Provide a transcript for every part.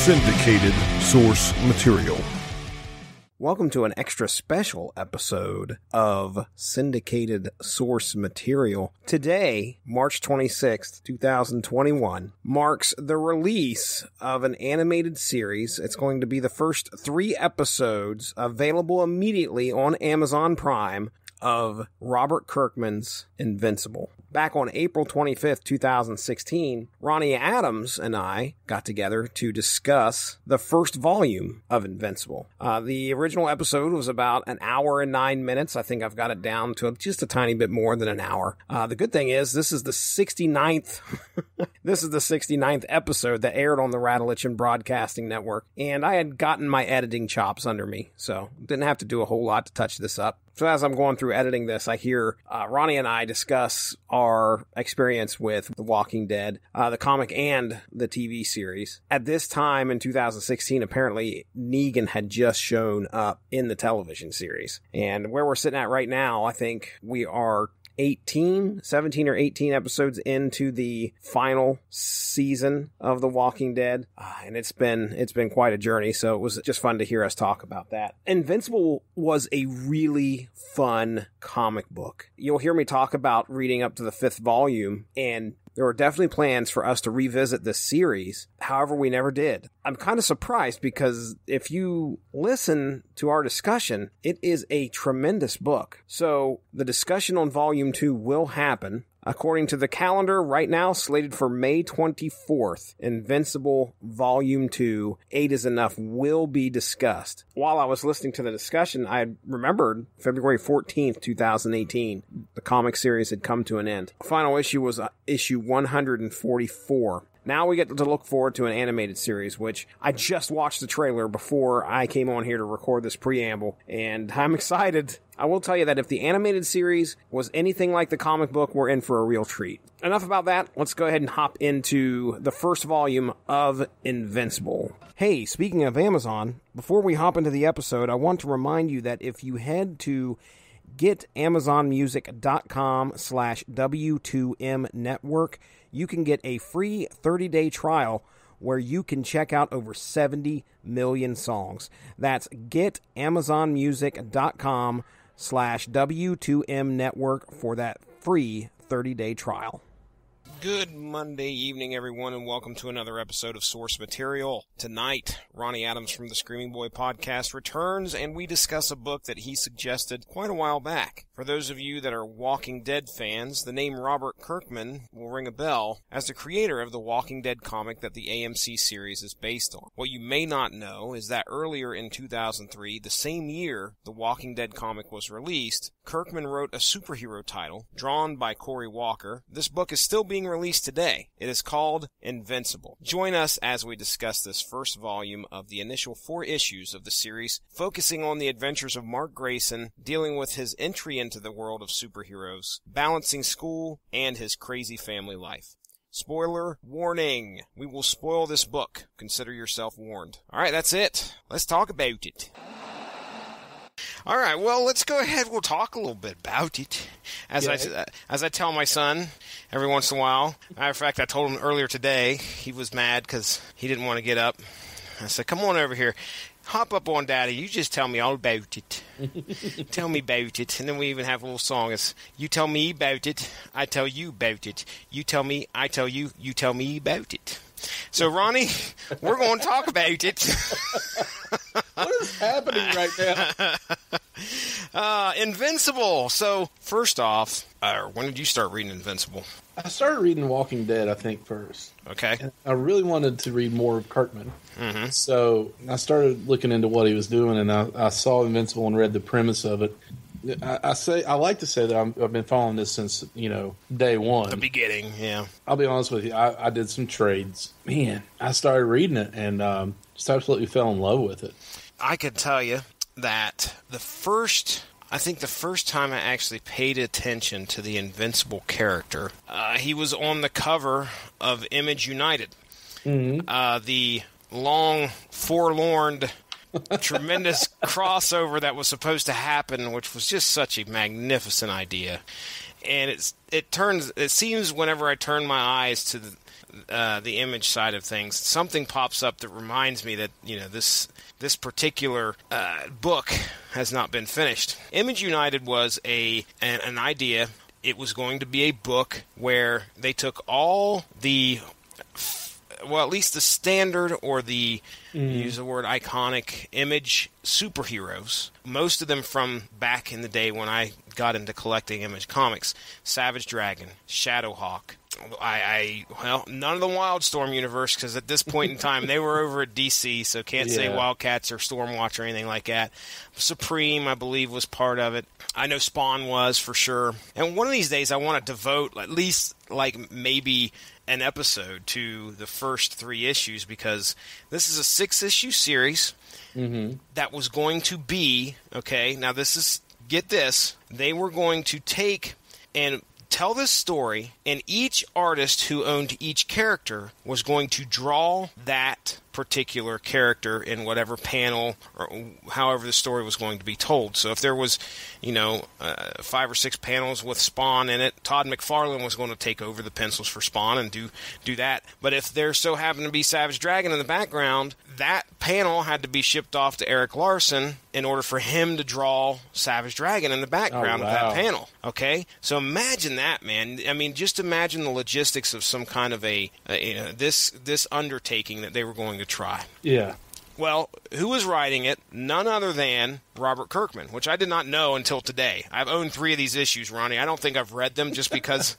Syndicated Source Material. Welcome to an extra special episode of Syndicated Source Material. Today, March 26th, 2021, marks the release of an animated series. It's going to be the first 3 episodes available immediately on Amazon Prime of Robert Kirkman's Invincible. Back on April 25th, 2016, Ronnie Adams and I got together to discuss the first volume of Invincible. The original episode was about an hour and 9 minutes. I think I've got it down to just a tiny bit more than an hour. The good thing is this is the 69th this is the 69th episode that aired on the Rattleitchin Broadcasting Network, and I had gotten my editing chops under me, so didn't have to do a whole lot to touch this up. So as I'm going through editing this, I hear Ronnie and I discuss our experience with The Walking Dead, the comic and the TV series. At this time in 2016, apparently Negan had just shown up in the television series. And where we're sitting at right now, I think we are 17 or 18 episodes into the final season of The Walking Dead. And it's been quite a journey, so it was just fun to hear us talk about that. Invincible was a really fun comic book. You'll hear me talk about reading up to the 5th volume, and there were definitely plans for us to revisit this series. However, we never did. I'm kind of surprised because if you listen to our discussion, it is a tremendous book. So the discussion on Volume 2 will happen. According to the calendar, right now slated for May 24th, Invincible Volume 2, 8 is Enough, will be discussed. While I was listening to the discussion, I remembered February 14th, 2018. The comic series had come to an end. The final issue was issue 144. Now we get to look forward to an animated series, which I just watched the trailer before I came on here to record this preamble, and I'm excited. I will tell you that if the animated series was anything like the comic book, we're in for a real treat. Enough about that. Let's go ahead and hop into the first volume of Invincible. Hey, speaking of Amazon, before we hop into the episode, I want to remind you that if you head to getamazonmusic.com/W2M network, you can get a free 30-day trial where you can check out over 70 million songs. That's getamazonmusic.com/W2M network for that free 30-day trial. Good Monday evening, everyone, and welcome to another episode of Source Material. Tonight, Ronnie Adams from the Screaming Boy podcast returns, and we discuss a book that he suggested quite a while back. For those of you that are Walking Dead fans, the name Robert Kirkman will ring a bell as the creator of the Walking Dead comic that the AMC series is based on. What you may not know is that earlier in 2003, the same year the Walking Dead comic was released, Kirkman wrote a superhero title drawn by Cory Walker. This book is still being released today. It is called Invincible. Join us as we discuss this first volume of the initial 4 issues of the series, focusing on the adventures of Mark Grayson, dealing with his entry into the world of superheroes, balancing school, and his crazy family life. Spoiler warning. We will spoil this book. Consider yourself warned. Alright, that's it. Let's talk about it. All right, well, let's go ahead. We'll talk a little bit about it. As I tell my son every once in a while. Matter of fact, I told him earlier today. He was mad because he didn't want to get up. I said, come on over here. Hop up on Daddy. You just tell me all about it. Tell me about it. And then we even have a little song. It's, you tell me about it, I tell you about it. You tell me, I tell you, you tell me about it. So, Ronnie, we're going to talk about it. What is happening right now? Invincible. So, first off, when did you start reading Invincible? I started reading Walking Dead, I think, first. Okay. And I really wanted to read more of Kirkman. Mm-hmm. So I started looking into what he was doing, and I saw Invincible and read the premise of it. I like to say that I've been following this since, day one. The beginning, yeah. I'll be honest with you. I did some trades. Man, I started reading it and just absolutely fell in love with it. I could tell you that the first time I actually paid attention to the Invincible character, he was on the cover of Image United. Mm-hmm. The long, forlorn, tremendous crossover that was supposed to happen, which was just such a magnificent idea. And it seems whenever I turn my eyes to the Image side of things, something pops up that reminds me that, this particular book has not been finished. Image United was an idea. It was going to be a book where they took all the, well, at least the standard or the, use the word iconic, Image superheroes, most of them from back in the day when I got into collecting Image comics. Savage Dragon, Shadowhawk. Well, none of the Wildstorm universe, because at this point in time they were over at DC, so can't say Wildcats or Stormwatch or anything like that. Supreme, I believe, was part of it. I know Spawn was for sure. And one of these days I want to devote at least like maybe an episode to the first 3 issues, because this is a 6-issue series that was going to be, okay, now this is, get this, they were going to take and tell this story, and each artist who owned each character was going to draw that particular character in whatever panel or however the story was going to be told. So if there was, 5 or 6 panels with Spawn in it, Todd McFarlane was going to take over the pencils for Spawn and do that. But if there so happened to be Savage Dragon in the background, that panel had to be shipped off to Eric Larson in order for him to draw Savage Dragon in the background of that panel. Okay? So imagine that, man. I mean, just imagine the logistics of some kind of this undertaking that they were going to try. Yeah. Well, who was writing it? None other than Robert Kirkman, which I did not know until today. I've owned 3 of these issues, Ronnie. I don't think I've read them just because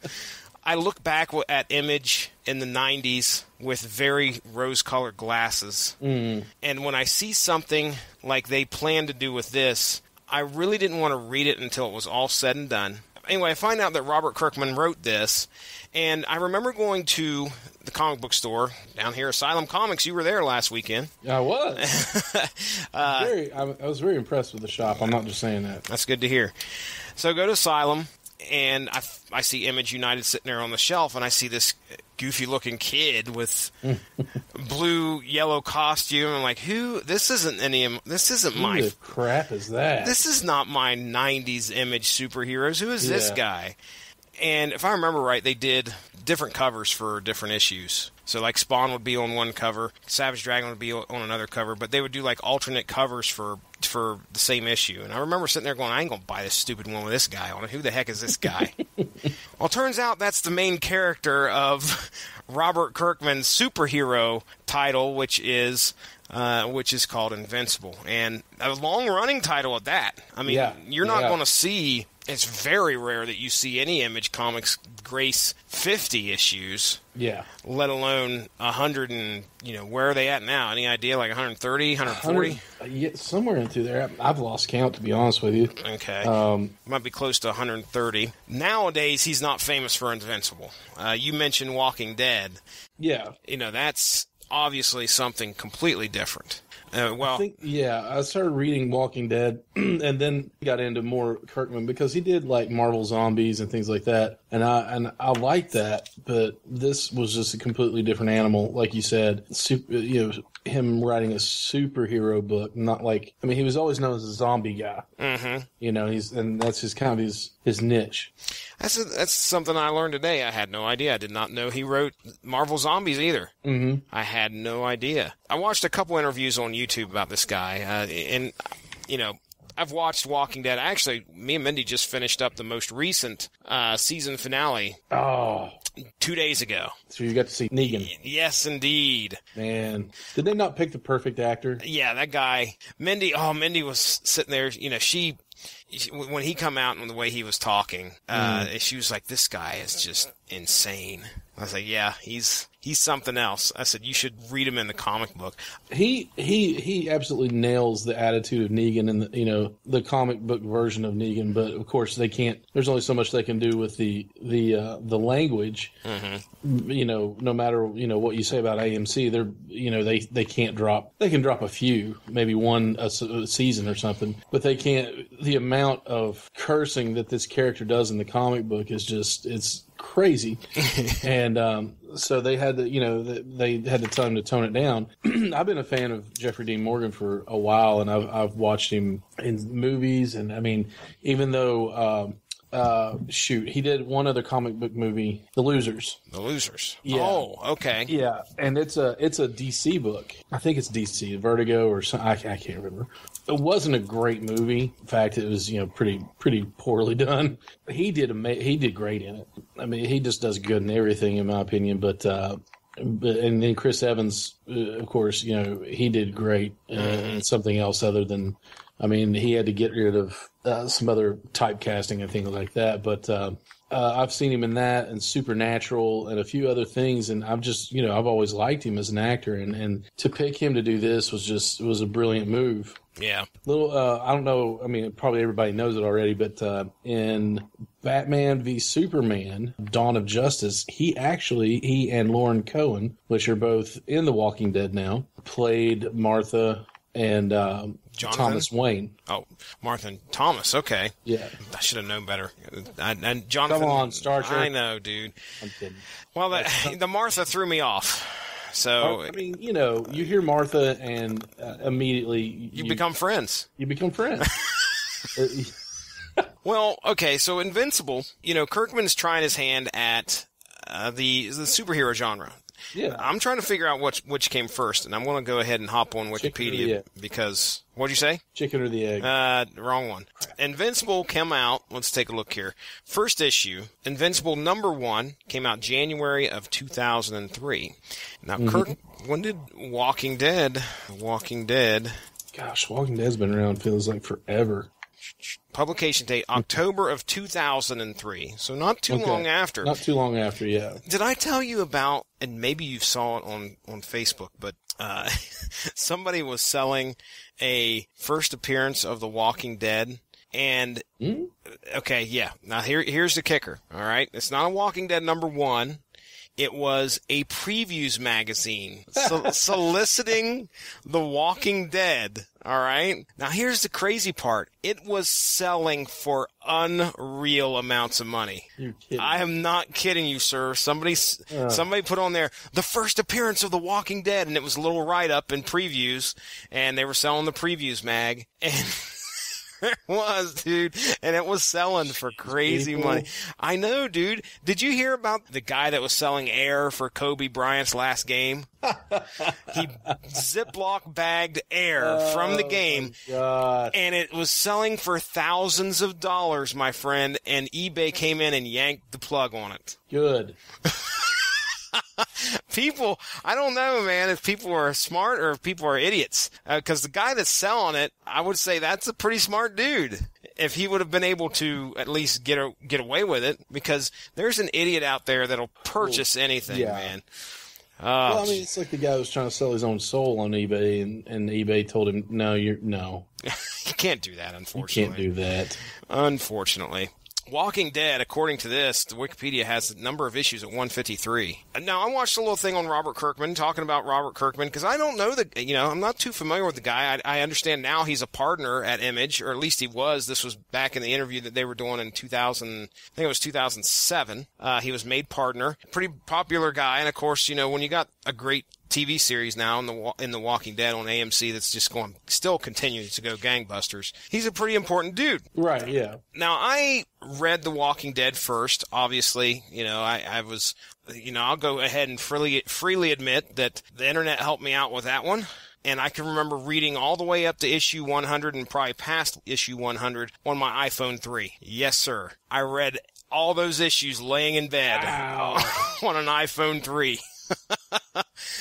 I look back at Image in the 90s with very rose-colored glasses. And when I see something like they plan to do with this, I really didn't want to read it until it was all said and done. Anyway, I find out that Robert Kirkman wrote this, and I remember going to the comic book store down here, Asylum Comics. You were there last weekend. I was. I was very impressed with the shop. I'm not just saying that. That's good to hear. So I go to Asylum, and I see Image United sitting there on the shelf, and I see this goofy-looking kid with blue-yellow costume. I'm like, who? This isn't my... Who the crap is that? This is not my 90s Image superheroes. Who is this guy? And if I remember right, they did different covers for different issues. So, like, Spawn would be on one cover, Savage Dragon would be on another cover, but they would do, like, alternate covers for the same issue. And I remember sitting there going, I ain't going to buy this stupid one with this guy on it. Who the heck is this guy? Well, it turns out that's the main character of Robert Kirkman's superhero title, which is called Invincible. And a long-running title at that. I mean, you're not going to see... It's very rare that you see any Image comics grace 50 issues. Yeah. Let alone 100 and, where are they at now? Any idea? Like 130, 140? Yeah, somewhere into there. I've lost count, to be honest with you. Okay. Might be close to 130. Nowadays, he's not famous for Invincible. You mentioned Walking Dead. Yeah. That's obviously something completely different. I started reading Walking Dead and then got into more Kirkman because he did like Marvel Zombies and things like that, and I liked that, but this was just a completely different animal, like you said. Him writing a superhero book, not like, I mean, he was always known as a zombie guy. And that's his niche. That's something I learned today. I had no idea. I did not know he wrote Marvel Zombies either. I had no idea. I watched a couple interviews on YouTube about this guy, and I've watched Walking Dead. Actually, me and Mindy just finished up the most recent season finale. 2 days ago. So you got to see Negan. Yes, indeed. Man, did they not pick the perfect actor? Yeah, that guy. Mindy was sitting there, when he come out and the way he was talking, she was like, this guy is just insane. I was like, yeah, he's something else. I said, you should read him in the comic book. He absolutely nails the attitude of Negan and the comic book version of Negan, but of course they can't, there's only so much they can do with the language. No matter what you say about AMC, they can't drop, they can drop a few, maybe one a season or something, but they can't, the amount of cursing that this character does in the comic book is just, it's crazy. And so they had to, they had to tell him to tone it down. I've been a fan of Jeffrey Dean Morgan for a while, and I've watched him in movies, and I mean, even though He did one other comic book movie, The Losers. The Losers. Yeah. Oh, okay. Yeah, and it's a DC book. I think it's DC, Vertigo, or something. I can't remember. It wasn't a great movie. In fact, it was pretty poorly done. He did great in it. I mean, he just does good in everything, in my opinion. But and then Chris Evans, of course, he did great in something else other than. I mean, he had to get rid of some other typecasting and things like that. But I've seen him in that and Supernatural and a few other things. And I've just, I've always liked him as an actor. And to pick him to do this was a brilliant move. Yeah. I don't know. I mean, probably everybody knows it already, but in Batman v Superman, Dawn of Justice, he and Lauren Cohen, which are both in The Walking Dead now, played Martha and Thomas Wayne. Oh, Martha and Thomas. Okay. Yeah. I should have known better. And Jonathan. Come on, Star Trek. I know, dude. I'm kidding. Well, the Martha threw me off. So I mean, you hear Martha and immediately you become friends. You become friends. Well, okay. So Invincible, Kirkman's trying his hand at the superhero genre. Yeah. I'm trying to figure out which came first, and I'm going to go ahead and hop on Wikipedia because what'd you say? Chicken or the egg? Wrong one. Invincible came out. Let's take a look here. First issue, Invincible #1 came out January of 2003. Now, when did Walking Dead? Gosh, Walking Dead's been around, feels like forever. Publication date, October of 2003. So not too long after. Not too long after, yeah. Did I tell you about, and maybe you saw it on Facebook, but somebody was selling a first appearance of The Walking Dead. And, okay, yeah. Now here's the kicker, all right? It's not a Walking Dead #1. It was a previews magazine soliciting The Walking Dead. All right. Now, here's the crazy part. It was selling for unreal amounts of money. You're kidding. I am not kidding you, sir. Somebody put on there the first appearance of The Walking Dead, and it was a little write-up in previews, and they were selling the previews mag, and it was, dude, and it was selling for crazy money. I know, dude. Did you hear about the guy that was selling air for Kobe Bryant's last game? He Ziploc bagged air from the game, and it was selling for thousands of dollars, my friend, and eBay came in and yanked the plug on it. Good. People, I don't know, man, if people are smart or if people are idiots. Because the guy that's selling it, I would say that's a pretty smart dude. If he would have been able to at least get away with it, because there's an idiot out there that'll purchase anything, man. Well, I mean, it's like the guy who was trying to sell his own soul on eBay, and eBay told him, no. You can't do that, unfortunately. You can't do that. Unfortunately. Walking Dead, according to this, the Wikipedia has a number of issues at 153. Now, I watched a little thing on Robert Kirkman, talking about Robert Kirkman, because I don't know I'm not too familiar with the guy. I understand now he's a partner at Image, or at least he was. This was back in the interview that they were doing in 2000, I think it was 2007. He was made partner. Pretty popular guy, and of course, when you got a great TV series now in the Walking Dead on AMC that's just still continues to go gangbusters. He's a pretty important dude. Right, yeah. Now, I read The Walking Dead first, obviously. I was, I'll go ahead and freely admit that the internet helped me out with that one. And I can remember reading all the way up to issue 100 and probably past issue 100 on my iPhone 3. Yes, sir. I read all those issues laying in bed on an iPhone 3.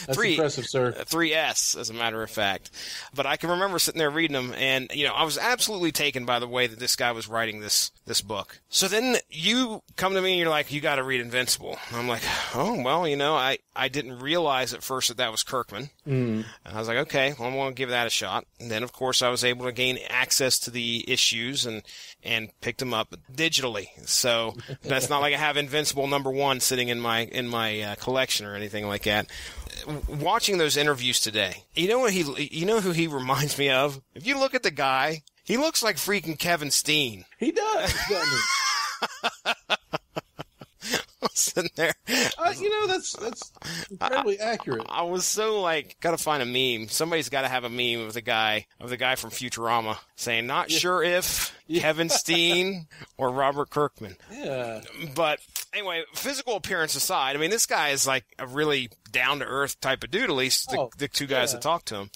That's impressive, sir. 3S, as a matter of fact. But I can remember sitting there reading them, and, I was absolutely taken by the way that this guy was writing this book. So then you come to me and you're like, you got to read Invincible. And I'm like, oh, well, I didn't realize at first that was Kirkman. And I was like, okay, well, I'm going to give that a shot. And then, of course, I was able to gain access to the issues and picked them up digitally. So that's not like I have Invincible #1 sitting in my collection or anything like that. Watching those interviews today, you know who he reminds me of? If you look at the guy, he looks like freaking Kevin Steen. He does, doesn't he? sitting there. That's incredibly accurate. I was so like, gotta find a meme. Somebody's got to have a meme of the guy from Futurama saying, "Not sure if Kevin Steen or Robert Kirkman." Yeah. But anyway, physical appearance aside, I mean, this guy is like a really down to earth type of dude. At least the two guys that talked to him.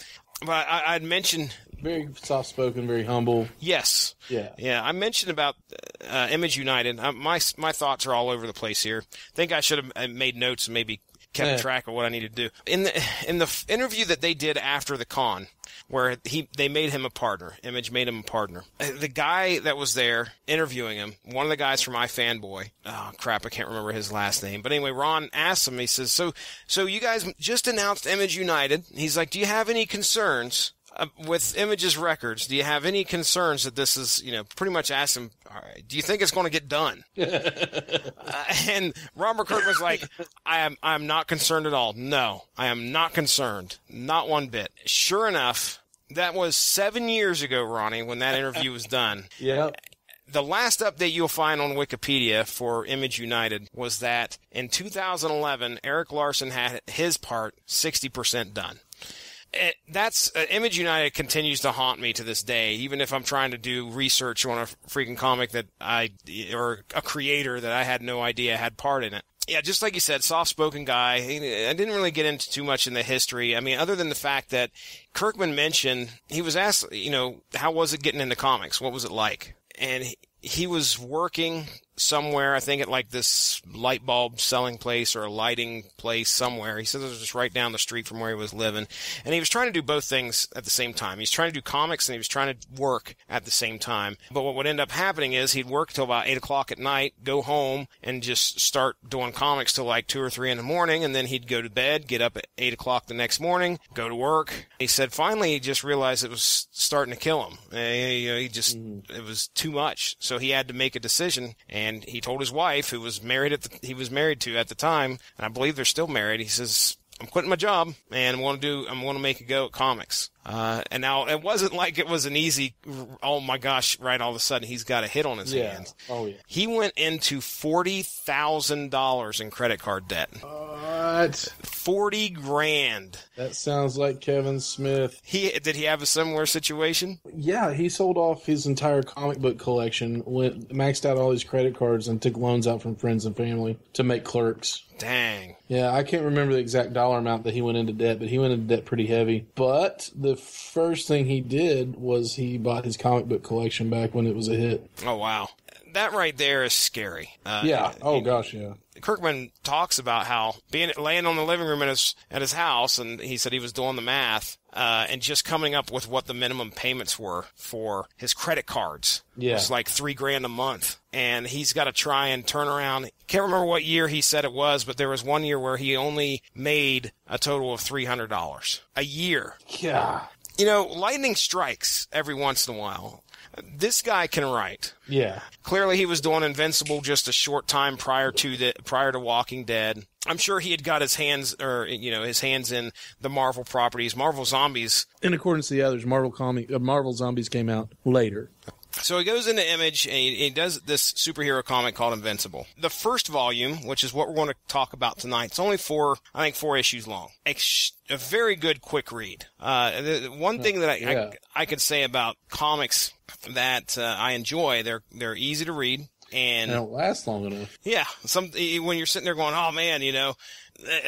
But I'd mentioned very soft spoken, very humble. Yes. Yeah. I mentioned about Image United. My thoughts are all over the place here. I think I should have made notes and maybe kept track of what I needed to do. In the interview that they did after the con, where they made him a partner, Image made him a partner. The guy that was there interviewing him, one of the guys from iFanboy, oh crap, I can't remember his last name. But anyway, Ron asked him, he says, so you guys just announced Image United. He's like, do you have any concerns with Image's records? Do you have any concerns that this is, pretty much asked him, all right, do you think it's going to get done? And Robert Kirkman was like, I'm not concerned at all. No, I am not concerned. Not one bit. Sure enough, that was 7 years ago, Ronnie, when that interview was done. Yeah. The last update you'll find on Wikipedia for Image United was that in 2011, Eric Larson had his part 60% done. Image United continues to haunt me to this day, even if I'm trying to do research on a freaking comic or a creator that I had no idea had part in it. Yeah, just like you said, soft-spoken guy. I didn't really get into too much in the history. I mean, other than the fact that Kirkman mentioned, he was asked, how was it getting into comics? What was it like? And he was working somewhere, I think at like this light bulb selling place or a lighting place somewhere. He said it was just right down the street from where he was living. And he was trying to do both things at the same time. He was trying to do comics and he was trying to work at the same time. But what would end up happening is he'd work till about 8 o'clock at night, go home and just start doing comics till like 2 or 3 in the morning. And then he'd go to bed, get up at 8 o'clock the next morning, go to work. He said finally he just realized it was starting to kill him. It was too much. So he had to make a decision. And he told his wife, who was married married to at the time, and I believe they're still married. He says, "I'm quitting my job, and I'm going to make a go at comics." And now it wasn't like it was an easy, oh my gosh, right, all of a sudden he's got a hit on his hands. Oh yeah. He went into $40,000 in credit card debt. What? 40 grand. That sounds like Kevin Smith. Did he have a similar situation? Yeah, he sold off his entire comic book collection, maxed out all his credit cards, and took loans out from friends and family to make Clerks. Dang. Yeah, I can't remember the exact dollar amount that he went into debt, but he went into debt pretty heavy. But the first thing he did was he bought his comic book collection back when it was a hit. Oh, wow. That right there is scary. Yeah. Oh, gosh, yeah. Kirkman talks about how laying on the living room at his house, and he said he was doing the math, and just coming up with what the minimum payments were for his credit cards. Yeah. It was like $3,000 a month. And he's got to try and turn around. Can't remember what year he said it was, but there was one year where he only made a total of $300 a year. Yeah. Lightning strikes every once in a while. This guy can write. Yeah. Clearly he was doing Invincible just a short time prior to Walking Dead. I'm sure he had got his hands in the Marvel properties, Marvel Zombies. In accordance to the others, Marvel Zombies came out later. So he goes into Image and he does this superhero comic called Invincible. The first volume, which is what we're going to talk about tonight, it's only 4 issues long. A very good quick read. One thing that I could say about comics that I enjoy, they're easy to read. And they don't last long enough. Yeah. When you're sitting there going, oh man,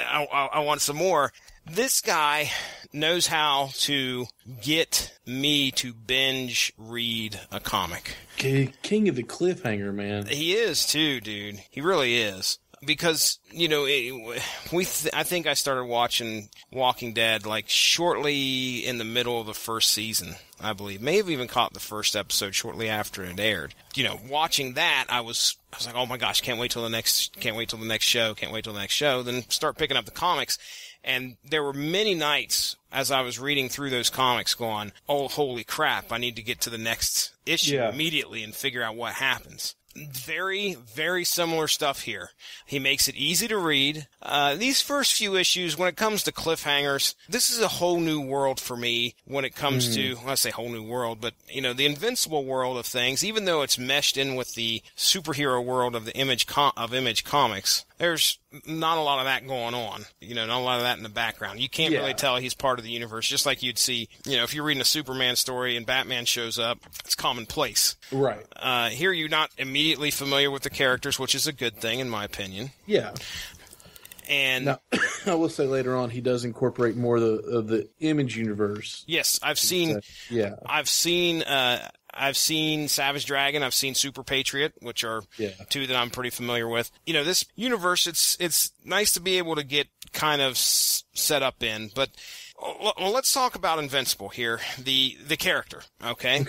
I want some more. This guy knows how to get me to binge read a comic. King of the cliffhanger, man. He is too, dude. He really is. Because, I think I started watching Walking Dead like shortly in the middle of the first season, I believe. May have even caught the first episode shortly after it aired. Watching that, I was like, oh my gosh, can't wait till the next show. Then start picking up the comics. And there were many nights as I was reading through those comics going, oh, holy crap, I need to get to the next issue immediately and figure out what happens. very, very similar stuff here. He makes it easy to read. These first few issues, when it comes to cliffhangers, this is a whole new world for me when it comes to, well, I say whole new world, but, the Invincible world of things, even though it's meshed in with the superhero world of the Image Comics, there's not a lot of that going on. Not a lot of that in the background. You can't really tell he's part of the universe, just like you'd see, if you're reading a Superman story and Batman shows up, it's commonplace. Right. Here you're not immediately familiar with the characters, which is a good thing, in my opinion. Yeah. And now, I will say later on, he does incorporate more of the Image universe. Yes, I've seen Savage Dragon. I've seen Super Patriot, which are two that I'm pretty familiar with. This universe, it's nice to be able to get kind of set up in. But well, let's talk about Invincible here, the character. Okay.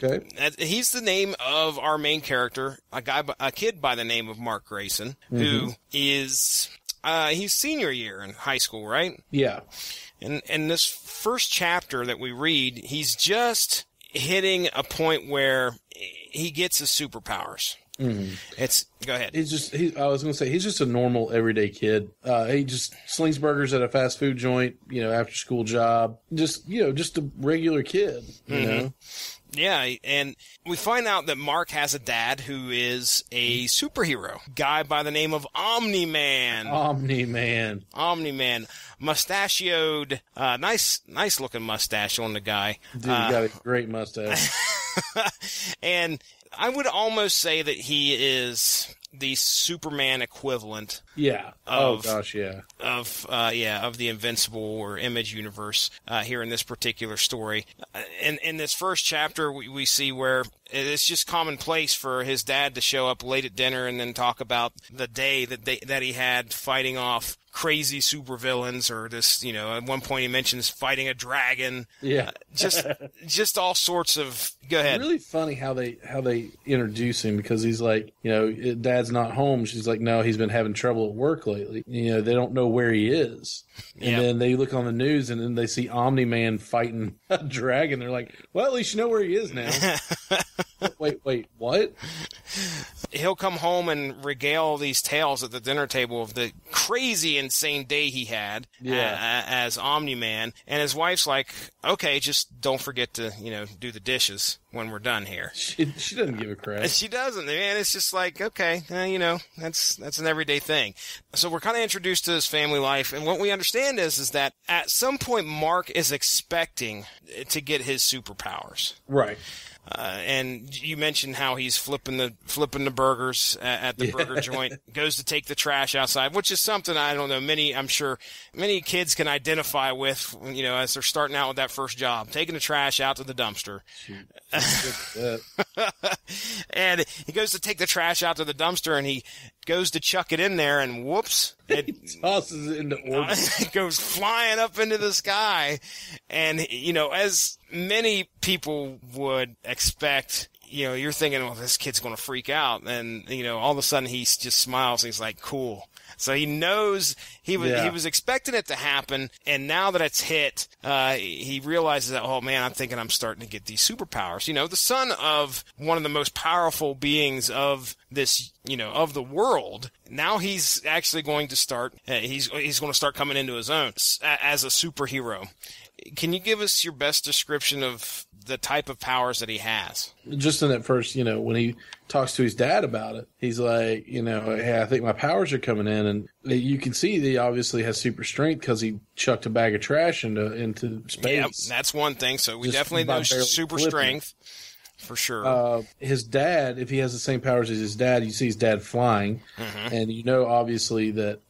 He's the name of our main character, a kid by the name of Mark Grayson, who is he's senior year in high school, right? Yeah. And this first chapter that we read, he's just hitting a point where he gets his superpowers. Go ahead. I was going to say, he's just a normal everyday kid. He just slings burgers at a fast food joint, after school job. Just a regular kid, you know? Yeah, and we find out that Mark has a dad who is a superhero, guy by the name of Omni-Man. Mustachioed, nice looking mustache on the guy. Dude, you got a great mustache. And I would almost say that he is the Superman equivalent. Yeah. Of the Invincible or Image universe here in this particular story. In this first chapter, we see where it's just commonplace for his dad to show up late at dinner and then talk about the day that he had fighting off crazy supervillains, or this, at one point he mentions fighting a dragon. Yeah. Just all sorts of. Go ahead. It's really funny how they introduce him, because he's like, Dad's not home. She's like, no, he's been having trouble at work lately. They don't know where he is. And then they look on the news and then they see Omni-Man fighting a dragon. They're like, well, at least you know where he is now. Wait, what? He'll come home and regale these tales at the dinner table of the crazy, insane day he had as Omni-Man. And his wife's like, okay, just don't forget to, do the dishes when we're done here. She doesn't give a crap. She doesn't, man. It's just like, okay, that's an everyday thing. So we're kind of introduced to his family life, and what we understand is that at some point Mark is expecting to get his superpowers. Right. And you mentioned how he's flipping the burgers at the burger joint, goes to take the trash outside, which is something I don't know. I'm sure many kids can identify with, as they're starting out with that first job, taking the trash out to the dumpster. And he goes to take the trash out to the dumpster, and he goes to chuck it in there, and whoops. It tosses it into orbit. It goes flying up into the sky. And, as many people would expect, you're thinking, well, this kid's going to freak out. And, all of a sudden he just smiles and he's like, cool. So he knows he was expecting it to happen, and now that it's hit, he realizes that, oh man, I'm thinking I'm starting to get these superpowers. The son of one of the most powerful beings of this, of the world. Now he's actually going to start. He's going to start coming into his own as a superhero. Can you give us your best description of the type of powers that he has? Just in that first, when he talks to his dad about it, he's like, hey, I think my powers are coming in. And you can see that he obviously has super strength because he chucked a bag of trash into space. Yeah, that's one thing. So we definitely know super strength. For sure. His dad, if he has the same powers as his dad, you see his dad flying. And obviously that,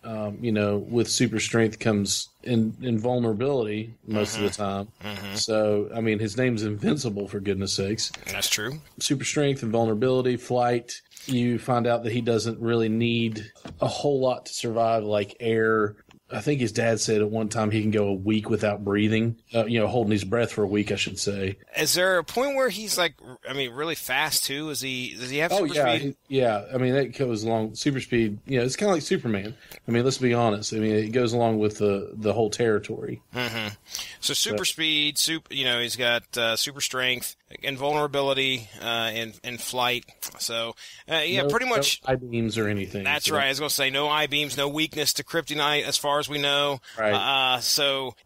with super strength comes invulnerability most of the time. So, his name's Invincible, for goodness sakes. That's true. Super strength, invulnerability, flight. You find out that he doesn't really need a whole lot to survive, like air, I think his dad said at one time he can go a week without breathing, holding his breath for a week, I should say. Is there a point where he's like, really fast too? Does he have super speed? Yeah. I mean, that goes along super speed. It's kind of like Superman. I mean, let's be honest. I mean, it goes along with the whole territory. Mm-hmm. So super speed, he's got super strength, invulnerability, and flight. So, pretty much. No eye beams or anything. That's right. I was going to say no eye beams, no weakness to kryptonite as far as we know. Right.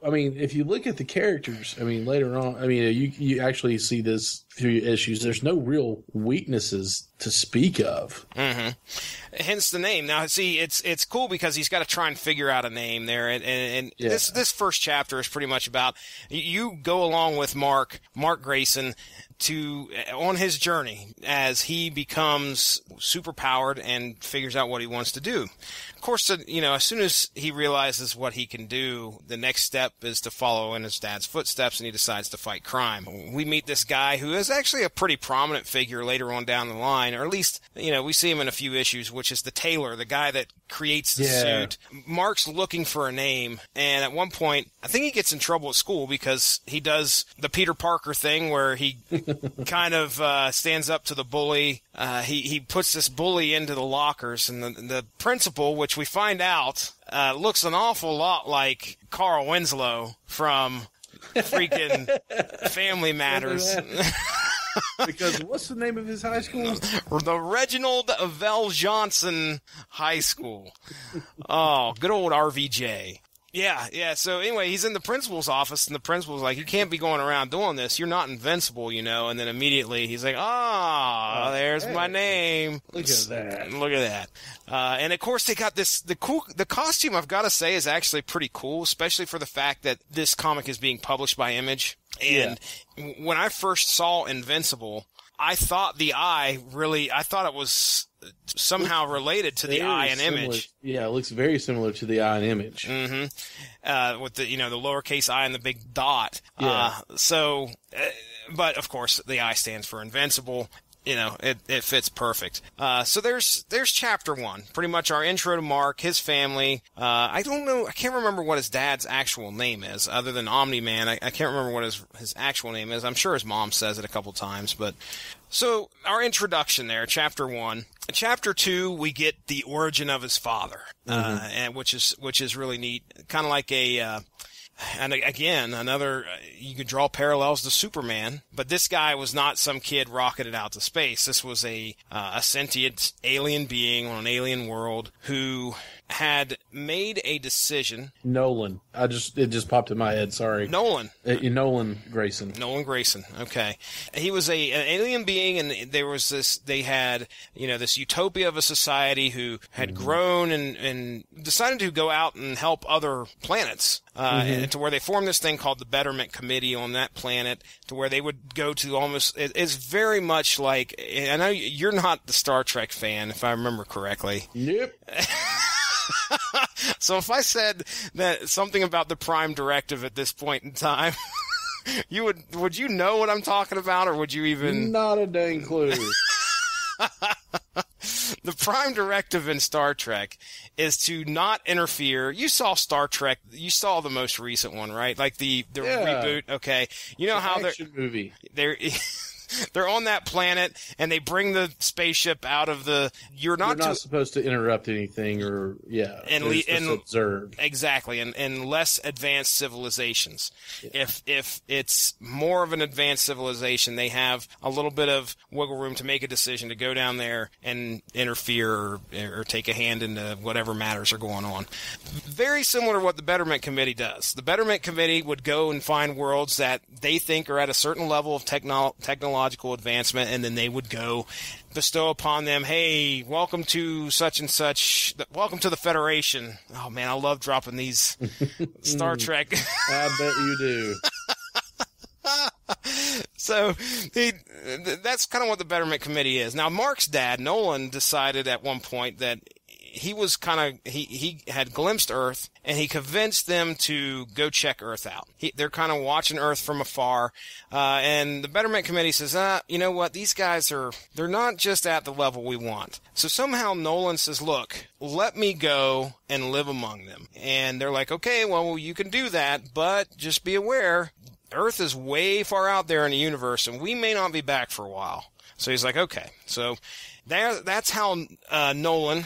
If you look at the characters, later on, you actually see this through issues. There's no real weaknesses to speak of. Mm-hmm. Hence the name. Now, see, it's cool because he's got to try and figure out a name there, and this first chapter is pretty much about you go along with Mark Grayson on his journey as he becomes superpowered and figures out what he wants to do. Of course, as soon as he realizes what he can do, the next step is to follow in his dad's footsteps, and he decides to fight crime. We meet this guy who is actually a pretty prominent figure later on down the line, or at least, we see him in a few issues, which is the tailor, the guy that creates the suit. Mark's looking for a name, and at one point, I think he gets in trouble at school because he does the Peter Parker thing where he kind of stands up to the bully. He puts this bully into the lockers, and the principal, which we find out looks an awful lot like Carl Winslow from freaking Family Matters. Because what's the name of his high school? The Reginald Vell Johnson High School. Oh, good old RVJ. Yeah. So anyway, he's in the principal's office, and the principal's like, "You can't be going around doing this. You're not invincible, And then immediately he's like, there's my name. Look at that. Look at that." And of course they got the costume, I've got to say, is actually pretty cool, especially for the fact that this comic is being published by Image. And when I first saw Invincible, I thought it was somehow related to the eye and Image. Yeah, it looks very similar to the eye and Image. Mm-hmm. With the lowercase I and the big dot. Yeah. But of course the I stands for Invincible. It fits perfect. So there's chapter 1, pretty much our intro to Mark, his family. I don't know, I can't remember what his dad's actual name is, other than Omni-Man. I can't remember what his actual name is. I'm sure his mom says it a couple times, but. So our introduction there, chapter 1. Chapter 2, we get the origin of his father, and which is really neat. Kind of like and again, you could draw parallels to Superman, but this guy was not some kid rocketed out to space. This was a sentient alien being on an alien world who had made a decision. Nolan. It just popped in my head. Sorry. Nolan. Nolan Grayson. Nolan Grayson. Okay. He was an alien being, and there was they had, this utopia of a society who had grown and decided to go out and help other planets. And to where they formed this thing called the Betterment Committee on that planet, to where they would go to almost, it's very much like, I know you're not the Star Trek fan, if I remember correctly. Yep. So if I said that something about the Prime Directive at this point in time, would you know what I'm talking about, or would you even? Not a dang clue. The Prime Directive in Star Trek is to not interfere. You saw Star Trek. You saw the most recent one, right? Like the reboot. Okay, you know how movie. They're on that planet, and they bring the spaceship out of the. You're not supposed to interrupt anything, or and observe exactly, and less advanced civilizations. Yeah. If it's more of an advanced civilization, they have a little bit of wiggle room to make a decision to go down there and interfere or take a hand into whatever matters are going on. Very similar to what the Betterment Committee does. The Betterment Committee would go and find worlds that they think are at a certain level of technological advancement, and then they would go bestow upon them, "Hey, welcome to such and such. Welcome to the Federation." Oh man, I love dropping these Star Trek. I bet you do. So that's kind of what the Betterment Committee is. Now, Mark's dad, Nolan, decided at one point that he was he had glimpsed Earth, and he convinced them to go check Earth out. They're kind of watching Earth from afar, and the Betterment Committee says, you know what, these guys they're not just at the level we want. So somehow Nolan says, look, let me go and live among them. And they're like, okay, well, you can do that, but just be aware, Earth is way far out there in the universe, and we may not be back for a while. So he's like, okay. So that's how Nolan,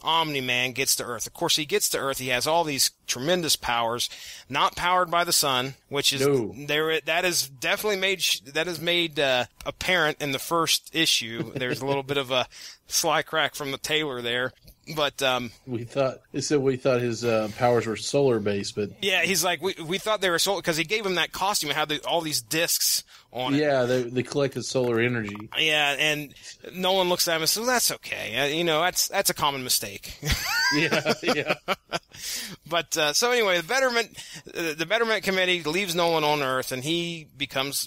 Omni-Man, gets to Earth. Of course, he gets to Earth. He has all these tremendous powers, not powered by the sun, which is that is definitely made apparent in the first issue. There's a little bit of a sly crack from the tailor there. But we thought his powers were solar based, but yeah, he's like we thought they were solar because he gave him that costume and had all these discs on it. Yeah, they collected solar energy. Yeah, and Nolan looks at him and says, well, "That's okay. That's a common mistake." Yeah. But so anyway, the Betterment Committee leaves Nolan on Earth, and he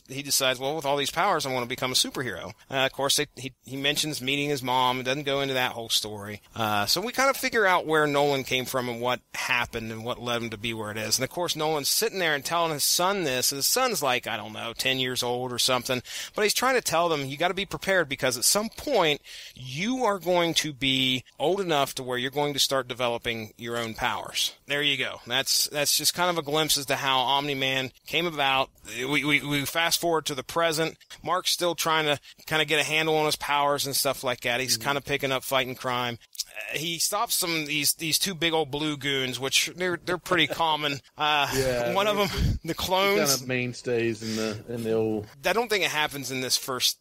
decides, well, with all these powers, I want to become a superhero. Of course, he mentions meeting his mom. It doesn't go into that whole story. So we kind of figure out where Nolan came from and what happened and what led him to be where it is. And of course, Nolan's sitting there and telling his son this, and his son's like, I don't know, 10 years old or something. But he's trying to tell them, you got to be prepared because at some point, you are going to be old enough to where you're going to start developing your own powers. There you go. That's just kind of a glimpse as to how Omni-Man came about. We fast forward to the present. Mark's still trying to kind of get a handle on his powers and stuff like that. He's kind of picking up fighting crime. He stops these two big old blue goons, which they're pretty common. One of them, the clones, kind of mainstays in the old. I don't think it happens in this first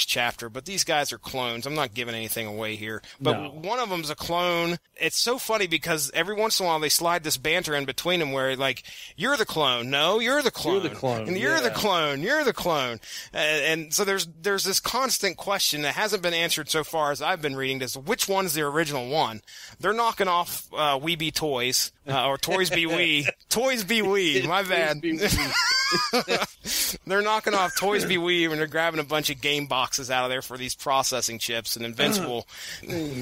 chapter, but these guys are clones. I'm not giving anything away here, but one of them's a clone. It's so funny because every once in a while they slide this banter in between them where like, you're the clone, no, you're the clone, you're the clone, and you're the clone, you're the clone, and so there's this constant question that hasn't been answered so far as I've been reading this: which one's the original one? They're knocking off We Be Toys or Toys Be We. Toys Be We. My bad. They're knocking off Toys Be We and they're grabbing a bunch of game boxes out of there for these processing chips and Invincible.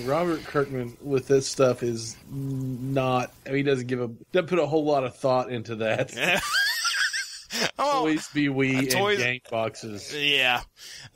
Robert Kirkman with this stuff is not. He doesn't put a whole lot of thought into that. Toys Be We and game boxes. Yeah.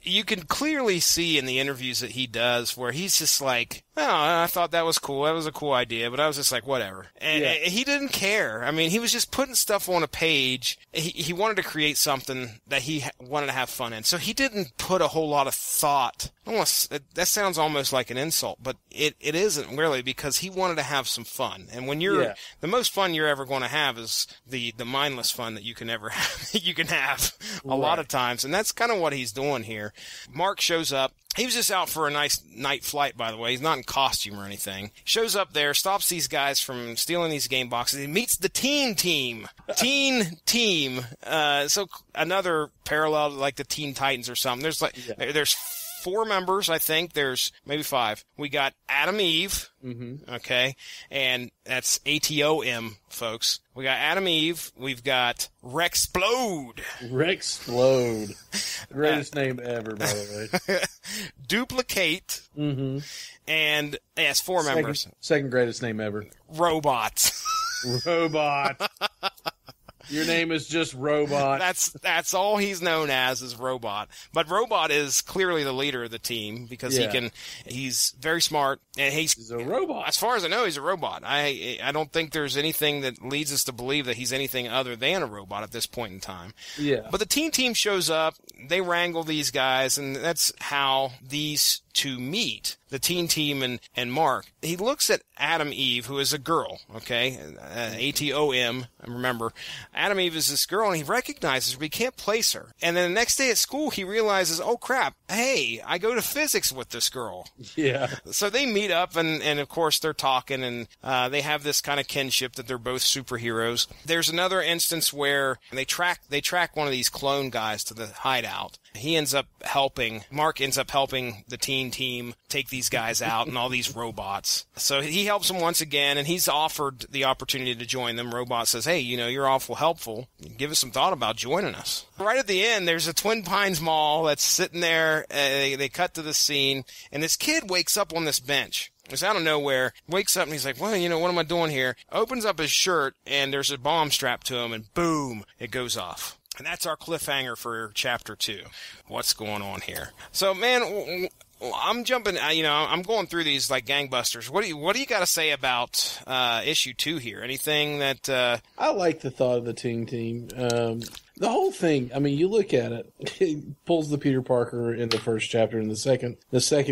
You can clearly see in the interviews that he does where he's just like, oh, I thought that was cool. That was a cool idea. But I was just like, whatever. And he didn't care. I mean, he was just putting stuff on a page. He wanted to create something that he wanted to have fun in. So he didn't put a whole lot of thought. That sounds almost like an insult, but it isn't really, because he wanted to have some fun. And when the most fun you're ever going to have is the mindless fun that you can ever have, you can have a lot of times. And that's kind of what he's doing here. Mark shows up. He was just out for a nice night flight, by the way. He's not in costume or anything. Shows up there, stops these guys from stealing these game boxes. He meets the Teen Team. So another parallel to like the Teen Titans or something. There's 4 members, I think. There's maybe 5. We got Adam Eve. Mm-hmm. Okay. And that's ATOM, folks. We got Adam Eve. We've got Rexplode. Greatest name ever, by the way. Duplicate. Mm-hmm. And it's 4 members. Second greatest name ever. Robot. Your name is just Robot. That's all he's known as is Robot. But Robot is clearly the leader of the team because he's very smart and he's a robot. As far as I know, he's a robot. I don't think there's anything that leads us to believe that he's anything other than a robot at this point in time. Yeah. But the Teen Team shows up, they wrangle these guys, and that's how these two meet. The Teen Team and Mark. He looks at Adam Eve, who is a girl, okay? ATOM, remember. Adam Eve is this girl, and he recognizes her, but he can't place her. And then the next day at school, he realizes, oh, crap, hey, I go to physics with this girl. Yeah. So they meet up, and of course, they're talking, and they have this kind of kinship that they're both superheroes. There's another instance where they track one of these clone guys to the hideout. Mark ends up helping the Teen Team take these guys out and all these robots. So he helps them once again, and he's offered the opportunity to join them. Robot says, hey, you're awful helpful. Give us some thought about joining us. Right at the end, there's a Twin Pines mall that's sitting there. They cut to the scene, and this kid wakes up on this bench. It's out of nowhere, wakes up and he's like, well, what am I doing here? Opens up his shirt and there's a bomb strapped to him and boom, it goes off. And that's our cliffhanger for chapter 2. What's going on here? So, man, I'm jumping, I'm going through these like gangbusters. What do you got to say about issue 2 here? Anything that I like the thought of the team. The whole thing, I mean, you look at it, he pulls the Peter Parker in the first chapter. In the second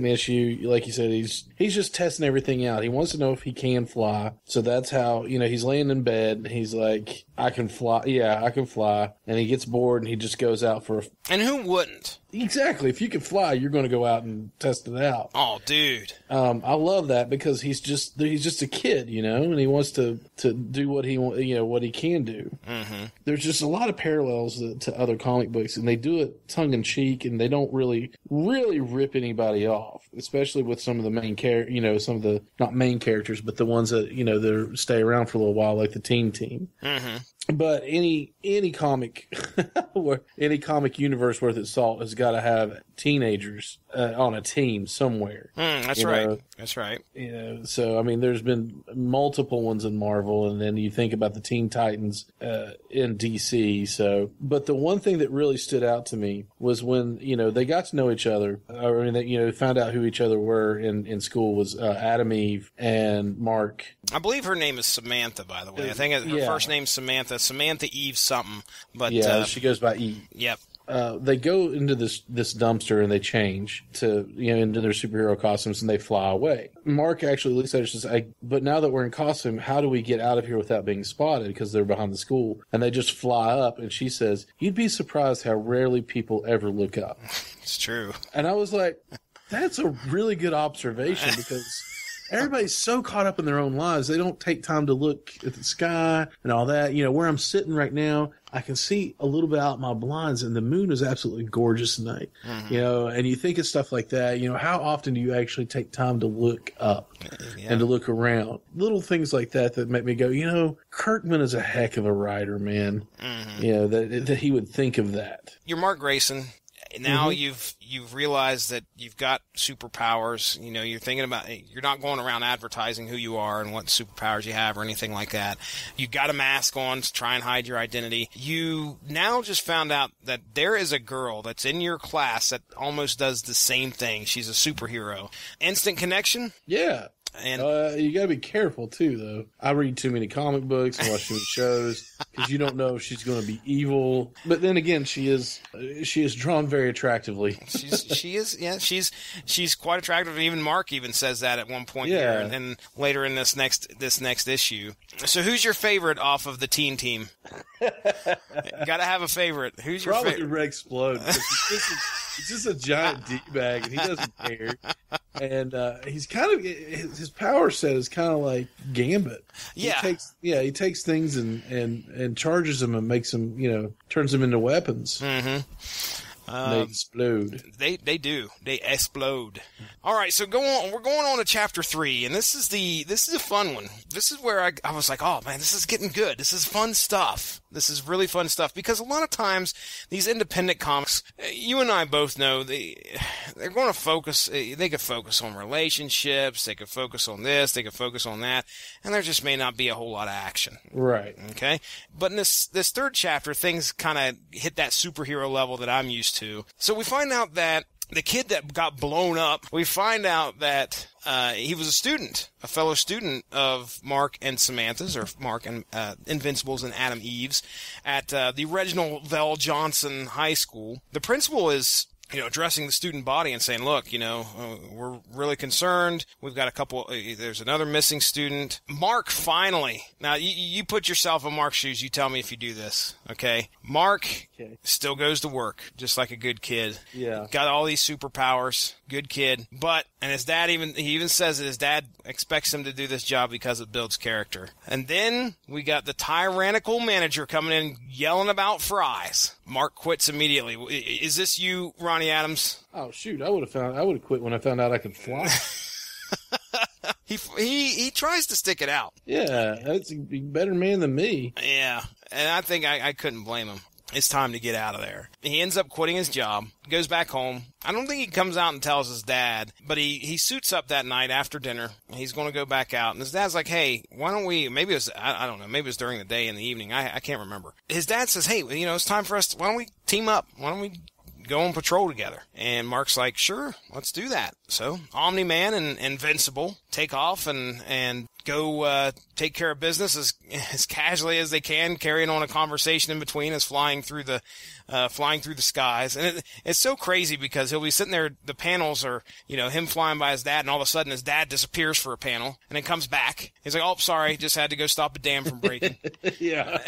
issue, like you said, he's just testing everything out. He wants to know if he can fly. So that's how, he's laying in bed and he's like, I can fly. Yeah, I can fly. And he gets bored and he just goes out for And who wouldn't? Exactly. If you can fly, you're going to go out and test it out. Oh, dude. I love that because he's just a kid, and he wants to do what he can do. Mm-hmm. There's just a lot of parallels to other comic books, and they do it tongue in cheek, and they don't really rip anybody off, especially with some of the main some of the not main characters, but the ones that they stay around for a little while, like the team. Mm-hmm. But any comic or any comic universe worth its salt has got to have teenagers on a team somewhere. That's right. That's right. So I mean, there's been multiple ones in Marvel, and then you think about the Teen Titans in DC. So, but the one thing that really stood out to me was when they got to know each other. I mean, they found out who each other were in school was Adam Eve and Mark. I believe her name is Samantha, by the way. I think her first name's Samantha Eve something. But she goes by Eve. Yep. They go into this dumpster and they change to into their superhero costumes and they fly away. Mark actually looks at her and says, "But now that we're in costume, how do we get out of here without being spotted?" Because they're behind the school, and they just fly up. And she says, "You'd be surprised how rarely people ever look up." It's true. And I was like, "That's a really good observation," because everybody's so caught up in their own lives, they don't take time to look at the sky and all that. Where I'm sitting right now, I can see a little bit out my blinds, and the moon is absolutely gorgeous tonight. Mm-hmm. And you think of stuff like that. How often do you actually take time to look up and to look around? Little things like that make me go, Kirkman is a heck of a writer, man. Mm-hmm. That he would think of that. You're Mark Grayson. Now you've realized that you've got superpowers. You're thinking about, you're not going around advertising who you are and what superpowers you have or anything like that. You got a mask on to try and hide your identity. You now just found out that there is a girl that's in your class that almost does the same thing. She's a superhero. Instant connection? Yeah. And you gotta be careful too, though. I read too many comic books and watch too many shows because you don't know if she's going to be evil. But then again, she is drawn very attractively. She's quite attractive. Even Mark even says that at one point here, and later in this next issue. So, who's your favorite off of the teen team? Got to have a favorite. Who's your favorite? Probably Rexplode. He's just a giant d-bag, and he doesn't care. And he's kind of, his power set is kind of like Gambit. Yeah. He takes things and charges them and makes them, turns them into weapons. Mm-hmm. They explode. They do. They explode. All right, so go on. We're going on to chapter 3, and this is a fun one. This is where I was like, oh man, this is getting good. This is fun stuff. This is really fun stuff because a lot of times these independent comics, you and I both know they're going to focus. They could focus on relationships. They could focus on this. They could focus on that, and there just may not be a whole lot of action. Right. Okay. But in this third chapter, things kind of hit that superhero level that I'm used to. So we find out that the kid that got blown up, we find out that he was a fellow student of Mark and Samantha's, or Mark and Invincible's and Adam Eve's at the Reginald Vell Johnson High School. The principal is addressing the student body and saying, look, we're really concerned. We've got there's another missing student. Mark finally, now you put yourself in Mark's shoes. You tell me if you do this, okay? Mark still goes to work, just like a good kid. Yeah. Got all these superpowers, good kid. And his dad he says that his dad expects him to do this job because it builds character. And then we got the tyrannical manager coming in yelling about fries. Mark quits immediately. Is this you, Ronnie Adams? Oh shoot! I would have quit when I found out I could fly. He tries to stick it out. Yeah, that's a better man than me. Yeah, and I think I couldn't blame him. it's time to get out of there. He ends up quitting his job, goes back home. I don't think he comes out and tells his dad, but he suits up that night after dinner. He's going to go back out, and his dad's like, hey, why don't we, maybe it was, I don't know, maybe it was during the day in the evening. I can't remember. His dad says, hey, it's time for us why don't we team up? Why don't we go on patrol together? And Mark's like, sure, let's do that. So Omni-Man and Invincible take off and go take care of business as casually as they can, carrying on a conversation in between as flying through the skies. And it's so crazy because he'll be sitting there, the panels are, him flying by his dad, and all of a sudden his dad disappears for a panel and then comes back. He's like, oh, sorry, just had to go stop a dam from breaking. Yeah.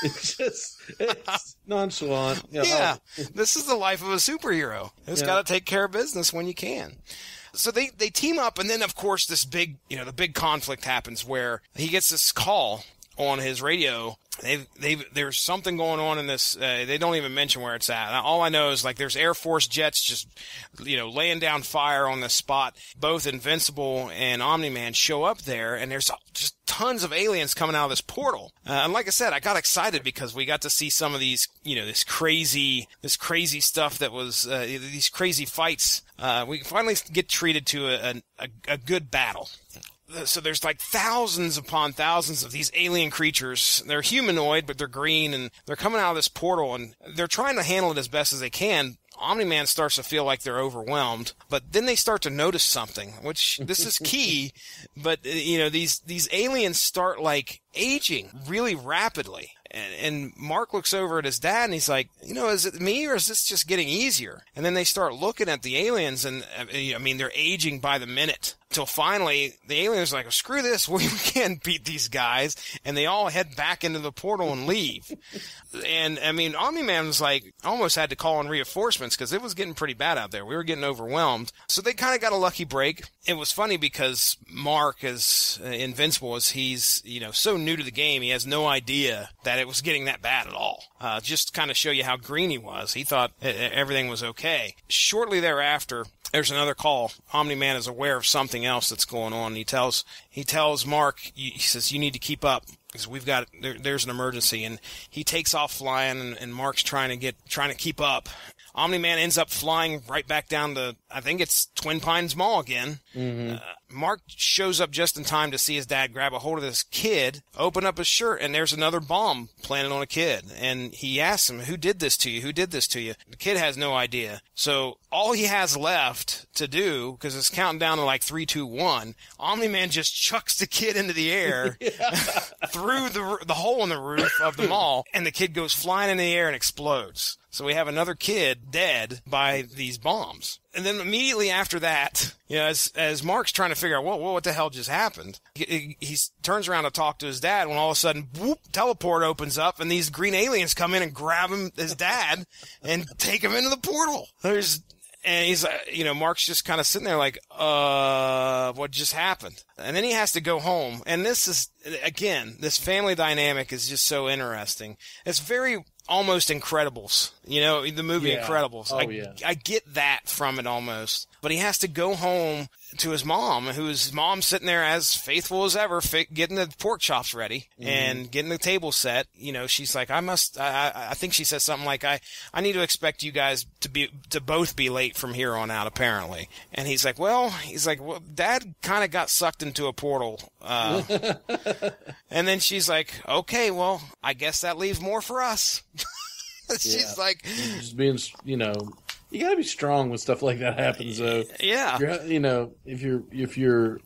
It's nonchalant. Yeah. This is the life of a superhero. It's got to take care of business when you can. So they team up, and then, of course, this big, the big conflict happens where he gets this call on his radio. There's something going on in this. They don't even mention where it's at. All I know is there's Air Force jets just, laying down fire on this spot. Both Invincible and Omni-Man show up there, and there's just tons of aliens coming out of this portal. And like I said, I got excited because we got to see some of these, this crazy stuff that was, these crazy fights. We finally get treated to a good battle. So there's thousands upon thousands of these alien creatures. They're humanoid, but they're green, and they're coming out of this portal, and they're trying to handle it as best as they can. Omni-Man starts to feel like they're overwhelmed, but then they start to notice something, which this is key. But, these aliens start aging really rapidly. And Mark looks over at his dad, and he's like, is it me, or is this just getting easier? And then they start looking at the aliens, and they're aging by the minute. Till finally, the aliens are like, screw this, we can't beat these guys. And they all head back into the portal and leave. And, Omni-Man was almost had to call in reinforcements because it was getting pretty bad out there. We were getting overwhelmed. So they kind of got a lucky break. It was funny because Mark, as Invincible as he's, so new to the game, he has no idea that it was getting that bad at all. Just to kind of show you how green he was. He thought everything was okay. Shortly thereafter, there's another call. Omni-Man is aware of something else that's going on. He tells Mark, he says, you need to keep up because there's an emergency. And he takes off flying, and Mark's trying to keep up. Omni-Man ends up flying right back down to, I think it's Twin Pines Mall again. Mm-hmm. Mark shows up just in time to see his dad grab a hold of this kid, open up his shirt, and there's another bomb planted on a kid. And he asks him, who did this to you? Who did this to you? The kid has no idea. So all he has left to do, because it's counting down to 3, 2, 1, Omni-Man just chucks the kid into the air through the hole in the roof of the mall, and the kid goes flying in the air and explodes. So we have another kid dead by these bombs. And then immediately after that, as Mark's trying to figure out, what the hell just happened, he turns around to talk to his dad when all of a sudden, whoop, teleport opens up, and these green aliens come in and grab his dad, and take him into the portal. And he's Mark's just kind of sitting there what just happened? And then he has to go home. And this is, again, this family dynamic is just so interesting. It's very almost Incredibles, the movie Incredibles. I get that from it almost. But he has to go home to his mom, whose mom's sitting there as faithful as ever, getting the pork chops ready and getting the table set. She's like, I think she says something like, I need to expect you guys to both be late from here on out, apparently. And he's like, well, Dad kind of got sucked into a portal. And then she's like, okay, well, I guess that leaves more for us. She's like, just being, you got to be strong when stuff like that happens, though. Yeah. If your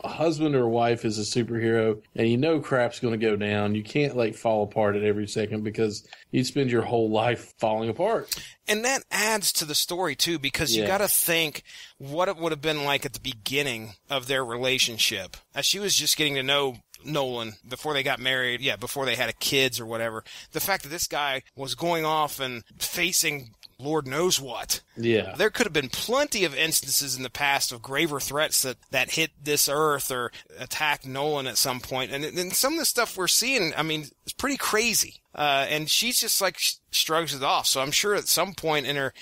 husband or wife is a superhero and crap's going to go down, you can't fall apart at every second because you'd spend your whole life falling apart. And that adds to the story, too, because you got to think what it would have been like at the beginning of their relationship. As she was just getting to know Nolan before they got married, before they had kids or whatever. The fact that this guy was going off and facing Lord knows what. Yeah. There could have been plenty of instances in the past of graver threats that hit this earth or attacked Nolan at some point. And some of the stuff we're seeing, it's pretty crazy. And she's just shrugs it off. So I'm sure at some point in her,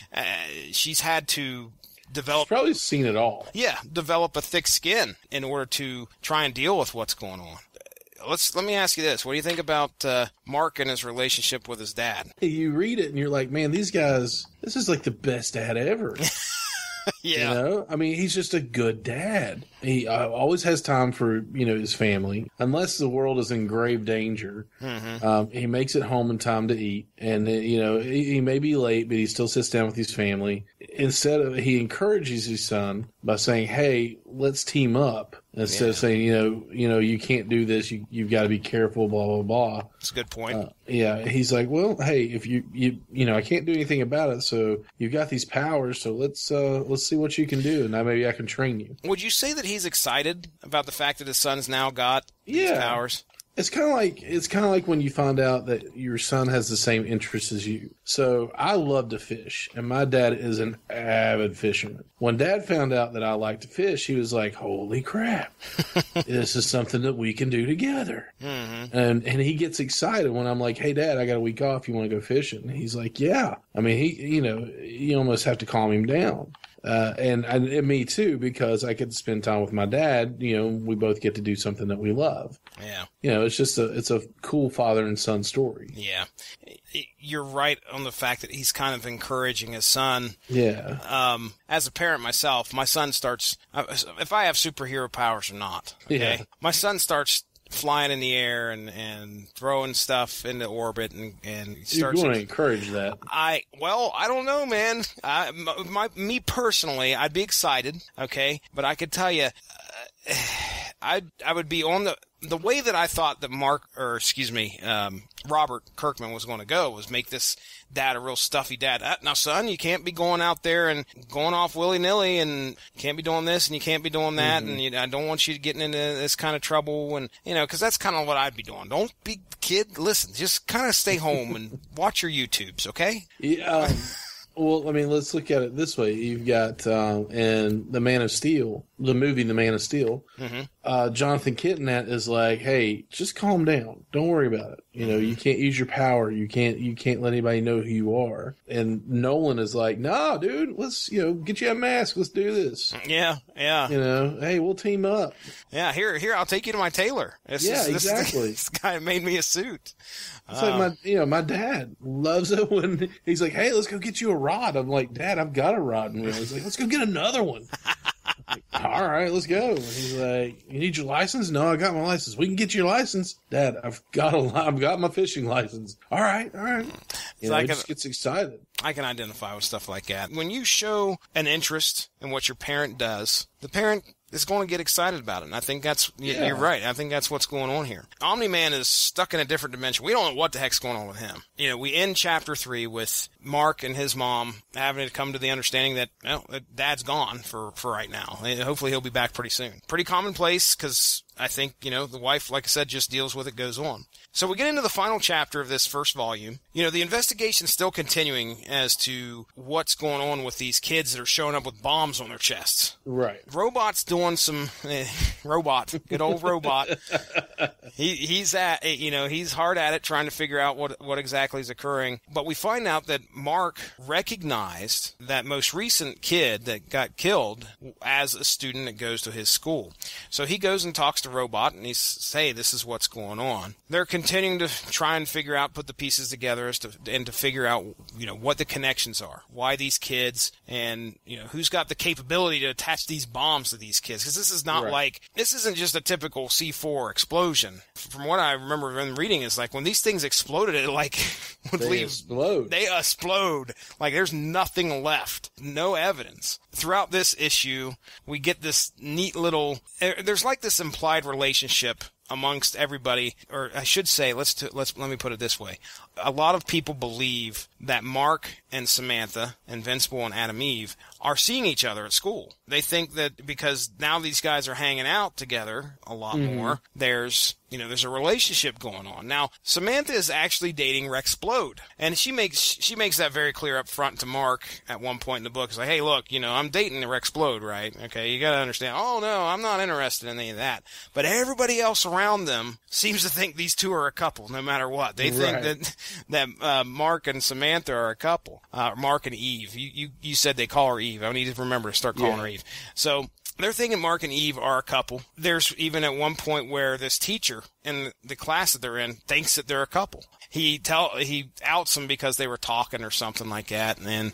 she's had to develop. She's probably seen it all. Yeah. Develop a thick skin in order to try and deal with what's going on. let me ask you this. What do you think about Mark and his relationship with his dad? You read it and you're like, man, these guys, this is like the best dad ever. Yeah. You know? I mean, he's just a good dad. He always has time for, his family. Unless the world is in grave danger, he makes it home in time to eat. And, he may be late, but he still sits down with his family. He encourages his son by saying, hey, let's team up. Instead of saying, you can't do this. You've got to be careful, blah, blah, blah. That's a good point. He's like, well, hey, if you I can't do anything about it. So you've got these powers. So let's see what you can do. And maybe I can train you. Would you say that he's excited about the fact that his son's now got these powers? It's kind of like when you find out that your son has the same interests as you. So I love to fish, and my dad is an avid fisherman. When Dad found out that I like to fish, he was like, "Holy crap, this is something that we can do together." Mm-hmm. And he gets excited when I'm like, "Hey, Dad, I got a week off. You want to go fishing?" And he's like, "Yeah." I mean, you almost have to calm him down. And me too, because I get to spend time with my dad. We both get to do something that we love. Yeah. It's a cool father and son story. Yeah. You're right on the fact that he's kind of encouraging his son. Yeah. As a parent myself, my son starts, if I have superhero powers or not, okay, my son starts flying in the air and throwing stuff into orbit and starts. You want to encourage that? I don't know, man. Me personally, I'd be excited, okay, but I could tell you, I would be on the way that I thought that Robert Kirkman was going to go was make this dad a real stuffy dad. Now, son, you can't be going out there and going off willy-nilly, and you can't be doing this and you can't be doing that, and I don't want you getting into this kind of trouble, and because that's kind of what I'd be doing. Don't be kid. Listen, just kind of stay home and watch your YouTubes, okay? Yeah. Well, I mean, let's look at it this way. You've got in The Man of Steel, the movie The Man of Steel, Jonathan Kitnett is like, hey, just calm down. Don't worry about it. You can't use your power. You can't let anybody know who you are. And Nolan is like, nah, dude, let's, get you a mask. Let's do this. Yeah, yeah. Hey, we'll team up. Yeah, here, I'll take you to my tailor. Exactly. This guy made me a suit. It's like my dad loves it when he's like, hey, let's go get you a rod. I'm like, Dad, I've got a rod. And he's like, let's go get another one. Like, all right, let's go. And he's like, you need your license? No, I got my license. We can get your license. Dad, I've got my fishing license. All right. He just gets excited. I can identify with stuff like that. When you show an interest in what your parent does, the parent is going to get excited about it. And I think you're right. I think that's what's going on here. Omni-Man is stuck in a different dimension. We don't know what the heck's going on with him. We end chapter 3 with Mark and his mom having to come to the understanding that, Dad's gone for right now. And hopefully he'll be back pretty soon. Pretty commonplace because I think, the wife, like I said, just deals with it, goes on. So we get into the final chapter of this first volume. The investigation's still continuing as to what's going on with these kids that are showing up with bombs on their chests. Right. Robot's doing some good old robot. He's hard at it trying to figure out what exactly is occurring. But we find out that Mark recognized that most recent kid that got killed as a student that goes to his school. So he goes and talks to Robot and he says, hey, this is what's going on. They're continuing to try and put the pieces together and to figure out, what the connections are, why these kids, and, who's got the capability to attach these bombs to these kids. Because this is not this isn't just a typical C4 explosion. From what I remember in reading, is like when these things exploded, it They explode. They explode. Like there's nothing left. No evidence. Throughout this issue, we get this neat little, there's like this implied relationship amongst everybody, or I should say, let me put it this way. A lot of people believe that Mark and Samantha, Invincible and Adam Eve, are seeing each other at school. They think that because now these guys are hanging out together a lot more, there's a relationship going on. Now, Samantha is actually dating Rex Splode, and she makes that very clear up front to Mark at one point in the book. It's like, hey, look, I'm dating Rex Splode, right? Okay, you gotta understand. Oh, no, I'm not interested in any of that. But everybody else around them seems to think these two are a couple, no matter what. They think that Mark and Samantha are a couple. Mark and Eve. You said they call her Eve. I need to remember to start calling her Eve. So they're thinking Mark and Eve are a couple. There's even at one point where this teacher in the class that they're in thinks that they're a couple. He outs them because they were talking or something like that, and then,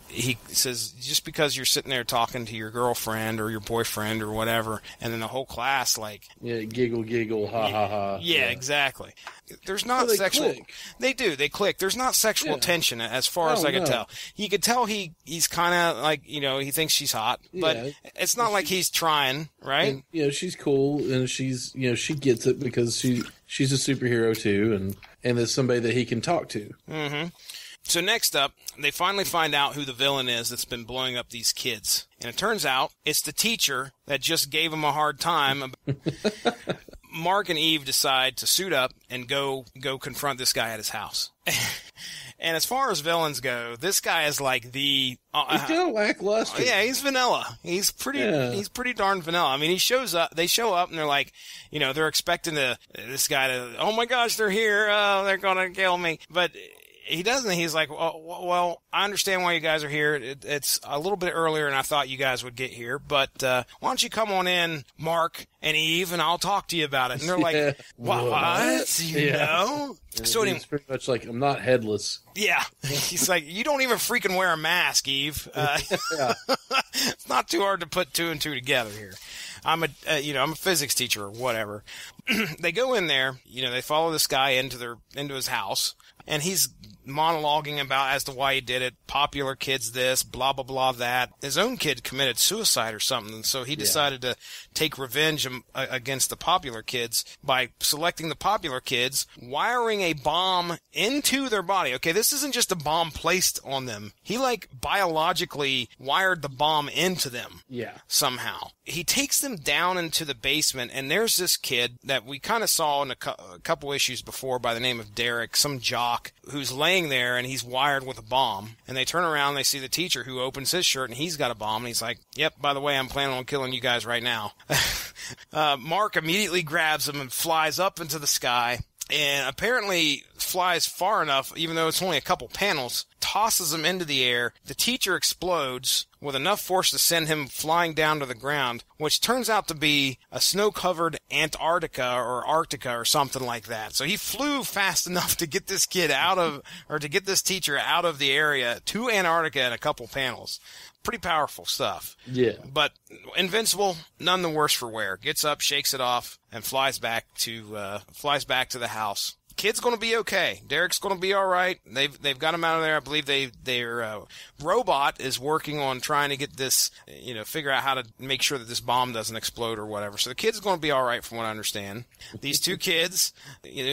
he says, just because you're sitting there talking to your girlfriend or your boyfriend or whatever, and then the whole class, like... Yeah, giggle, ha, ha, ha. Yeah, exactly. There's not sexual... Click. They do. They click. There's not sexual tension as far as I can tell. You could tell he's kind of like, he thinks she's hot, but it's not like he's trying, right? And, she's cool, and she's, she gets it because she's a superhero too, and there's somebody that he can talk to. Mm-hmm. So next up, they finally find out who the villain is that's been blowing up these kids. And it turns out it's the teacher that just gave him a hard time. Mark and Eve decide to suit up and go confront this guy at his house. And as far as villains go, this guy is like the... he's kind of lackluster. Yeah, he's vanilla. He's pretty darn vanilla. I mean, they show up and they're like, they're expecting this guy to, oh my gosh, they're here. They're going to kill me. But he doesn't. He's like, well, I understand why you guys are here. It's a little bit earlier than I thought you guys would get here. But why don't you come on in, Mark and Eve, and I'll talk to you about it. And they're like, what? You know? So it's pretty much like, I'm not headless. Yeah. He's like, you don't even freaking wear a mask, Eve. It's not too hard to put two and two together here. I'm a physics teacher or whatever. They go in there, they follow this guy into his house, and he's monologuing about as to why he did it. Popular kids this, blah, blah, blah, that. His own kid committed suicide or something, so he decided to take revenge against the popular kids by selecting the popular kids, wiring a bomb into their body. Okay, this isn't just a bomb placed on them. He, biologically wired the bomb into them. Yeah. Somehow. He takes them down into the basement, and there's this kid that we kind of saw in a couple issues before by the name of Derek, some jock, who's laying there, and he's wired with a bomb. And they turn around, and they see the teacher, who opens his shirt, and he's got a bomb, and he's like, yep, by the way, I'm planning on killing you guys right now. Mark immediately grabs him and flies up into the sky, and apparently flies far enough, even though it's only a couple panels, tosses him into the air. The teacher explodes with enough force to send him flying down to the ground, which turns out to be a snow-covered Antarctica or Arctica or something like that. So he flew fast enough to get this kid to get this teacher out of the area to Antarctica in a couple panels. Pretty powerful stuff. Yeah. But Invincible, none the worse for wear. Gets up, shakes it off, and flies back to the house. Kid's going to be okay. Derek's going to be all right. They've got him out of there. I believe their robot is working on trying to get this, figure out how to make sure that this bomb doesn't explode or whatever. So the kid's going to be all right, from what I understand. These two kids,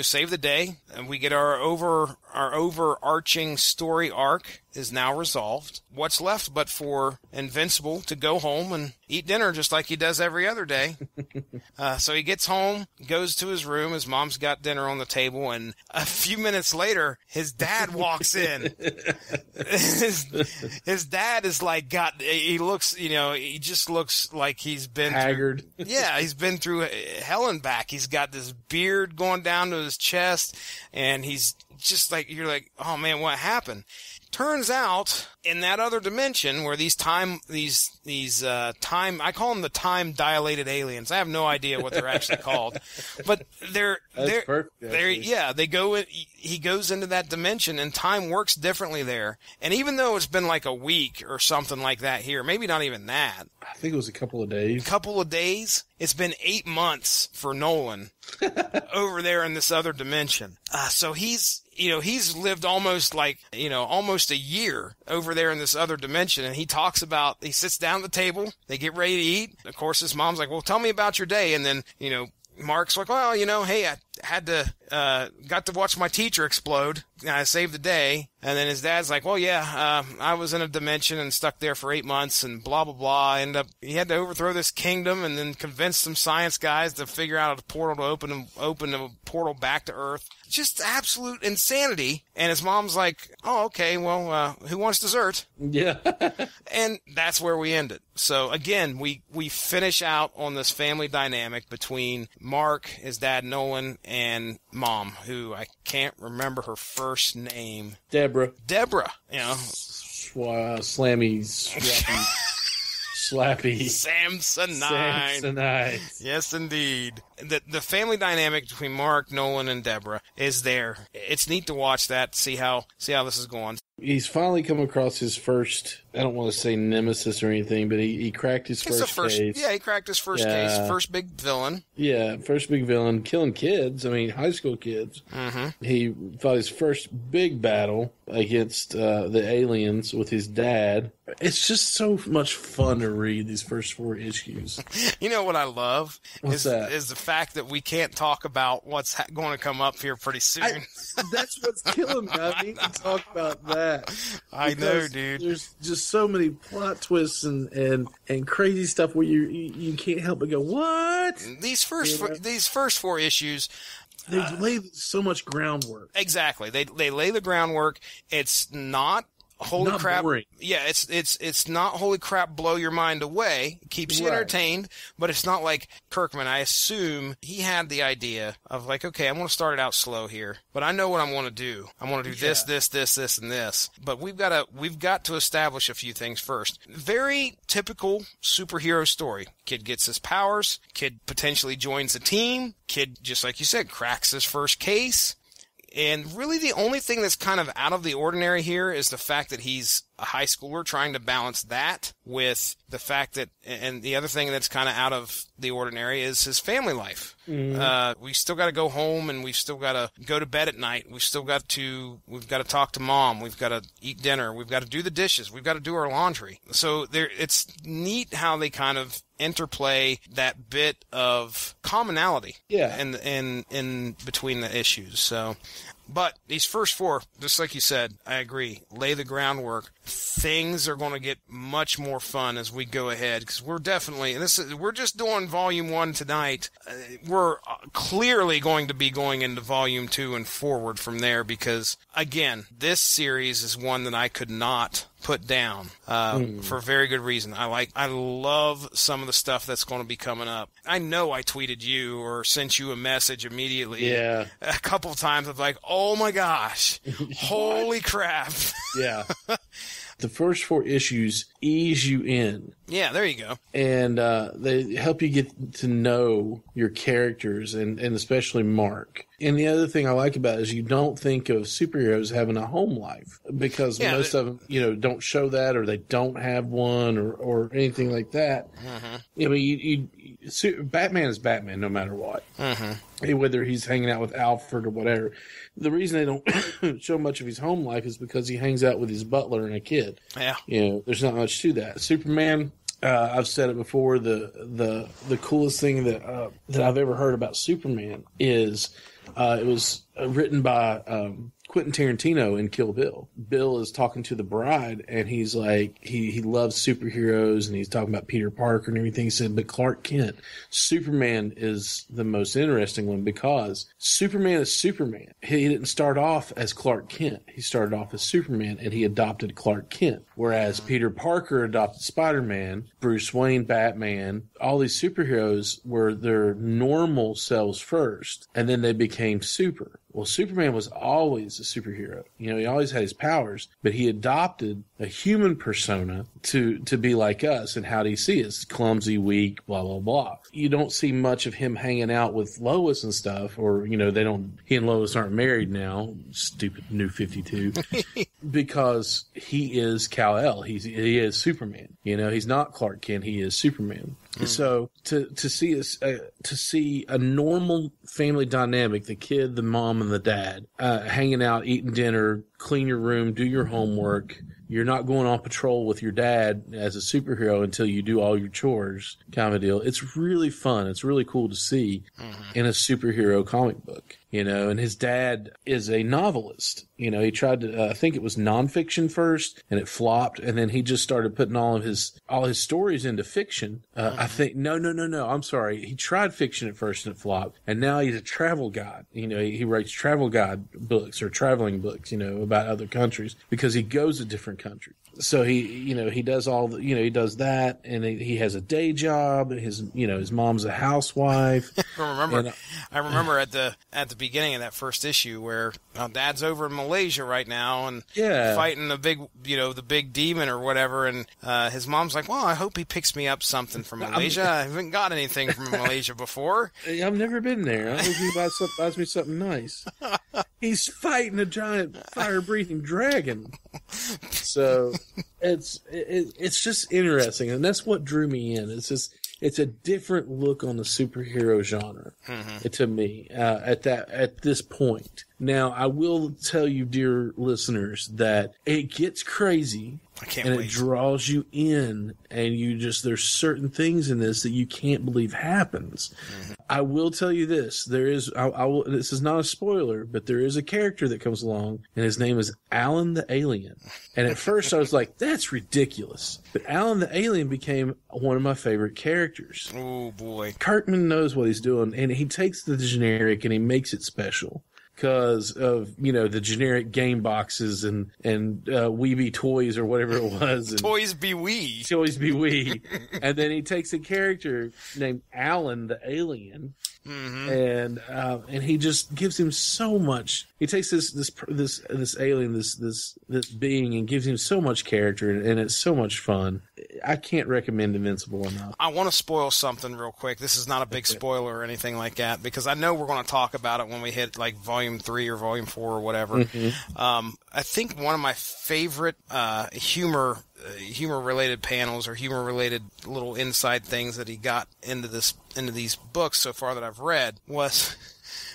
save the day, and we get our overarching story arc is now resolved. What's left but for Invincible to go home and eat dinner just like he does every other day. So he gets home, goes to his room. His mom's got dinner on the table, and a few minutes later, his dad walks in. His dad is he looks, he just looks like he's been haggard. Yeah, he's been through hell and back. He's got this beard going down to his chest, and he's just like, you're like, oh man, what happened? Turns out, in that other dimension where I call them the time dilated aliens. I have no idea what they're actually called, but he goes into that dimension, and time works differently there. And even though it's been like a week or something like that here, maybe not even that. I think it was a couple of days. It's been 8 months for Nolan over there in this other dimension. So he's lived almost a year over there in this other dimension. And he sits down at the table. They get ready to eat. Of course, his mom's like, well, tell me about your day. And then, Mark's like, well, hey, I got to watch my teacher explode. I saved the day. And then his dad's like, well, yeah, I was in a dimension and stuck there for 8 months and blah, blah, blah. He had to overthrow this kingdom and then convince some science guys to figure out a portal to open a portal back to Earth. Just absolute insanity. And his mom's like, oh, okay, well, who wants dessert? Yeah. And that's where we end it. So again, we finish out on this family dynamic between Mark, his dad Nolan, and Mom, who I can't remember her first name. Deborah. Slammy, Slappy. Samsonite. Yes, indeed. The family dynamic between Mark, Nolan, and Deborah is there. It's neat to watch that, see how this is going. He's finally come across his first, I don't want to say nemesis or anything, but he cracked his first case. Yeah, he cracked his first case. First big villain. Yeah, first big villain. Killing kids. I mean, high school kids. Mm-hmm. He fought his first big battle against the aliens with his dad. It's just so much fun to read these first 4 issues. You know what I love? What's that? Is the fact that we can't talk about what's going to come up here pretty soon. That's what's killing me. I need to talk about that. I know, dude. There's just so many plot twists and crazy stuff where you can't help but go, what? These first 4 issues, they lay so much groundwork. Exactly. They lay the groundwork. It's not holy not crap. Boring. Yeah, it's not holy crap blow your mind away. It keeps you entertained, but it's not like Kirkman. I assume he had the idea of like, okay, I'm going to start it out slow here, but I know what I want to do. I want to do this, and this. But we've got to establish a few things first. Very typical superhero story. Kid gets his powers, kid potentially joins a team, kid, just like you said, cracks his first case. And really the only thing that's kind of out of the ordinary here is the fact that he's a high schooler, trying to balance that with the fact that, and the other thing that's kind of out of the ordinary is his family life. Mm-hmm. We still got to go home, and we've still got to go to bed at night. We've got to talk to mom. We've got to eat dinner. We've got to do the dishes. We've got to do our laundry. So it's neat how they kind of interplay that bit of commonality. Yeah. in between the issues. So, but these first 4, just like you said, I agree, lay the groundwork. Things are going to get much more fun as we go ahead, because we're definitely, we're just doing volume 1 tonight. We're clearly going to be going into volume 2 and forward from there, because again, this series is one that I could not put down for very good reason. I love some of the stuff that's going to be coming up. I know I tweeted you or sent you a message immediately. Yeah. A couple of times of like, oh my gosh, holy crap. Yeah. The first 4 issues ease you in. Yeah, there you go. And they help you get to know your characters, and especially Mark. And the other thing I like about it is you don't think of superheroes having a home life, because most of them, don't show that, or they don't have one, or anything like that. Mm-hmm. I mean, Batman is Batman no matter what. Mm-hmm. Whether he's hanging out with Alfred or whatever. The reason they don't show much of his home life is because he hangs out with his butler and a kid. Yeah. There's not much to that. Superman, I've said it before, the coolest thing that I've ever heard about Superman is it was written by Quentin Tarantino in Kill Bill. Bill is talking to the bride, and he's like, he loves superheroes, and he's talking about Peter Parker and everything. He said, but Clark Kent, Superman is the most interesting one, because Superman is Superman. He didn't start off as Clark Kent. He started off as Superman, and he adopted Clark Kent. Whereas Peter Parker adopted Spider-Man, Bruce Wayne, Batman, all these superheroes were their normal selves first, and then they became super. Well, Superman was always a superhero. He always had his powers, but he adopted a human persona to be like us. And how do you see us? Clumsy, weak, blah, blah, blah. You don't see much of him hanging out with Lois and stuff, or, he and Lois aren't married now. Stupid New 52. Because he is Kal-El. He is Superman. He's not Clark Kent. He is Superman. So to see a normal family dynamic, the kid, the mom, and the dad, hanging out, eating dinner, clean your room, do your homework. You're not going on patrol with your dad as a superhero until you do all your chores, kind of a deal. It's really fun. It's really cool to see in a superhero comic book. And his dad is a novelist. He tried to, I think it was nonfiction first, and it flopped, and then he just started putting all his stories into fiction. I think, no, I'm sorry. He tried fiction at first and it flopped, and now he's a travel guide. He writes travel guide books or traveling books, about other countries, because he goes to different countries. So he does all the, he does that, and he has a day job. His mom's a housewife. I remember at the beginning of that first issue where Dad's over in Malaysia right now and fighting the big demon or whatever, and his mom's like, well, I hope he picks me up something from Malaysia. I haven't got anything from Malaysia before. I've never been there. I hope he buys me something nice. He's fighting a giant fire-breathing dragon. So it's just interesting, and that's what drew me in. It's a different look on the superhero genre to me at this point. Now, I will tell you, dear listeners, that it gets crazy. I can't wait. It draws you in, and there's certain things in this that you can't believe happens. I will tell you this. This is not a spoiler, but there is a character that comes along, and his name is Alan the Alien. And at first I was like, that's ridiculous. But Alan the Alien became one of my favorite characters. Oh, boy. Kirkman knows what he's doing, and he takes the generic and he makes it special. Because of, the generic game boxes and Weeby toys or whatever it was. And Toys Be Wee. Toys Be Wee. And then he takes a character named Alan the Alien. And he just gives him so much. He takes this alien, this being, and gives him so much character, and it's so much fun. I can't recommend Invincible enough. I want to spoil something real quick. This is not a big spoiler or anything like that, because I know we're going to talk about it when we hit like Volume 3 or Volume 4 or whatever. I think one of my favorite humor-related panels or humor-related little inside things that he got into these books so far that I've read was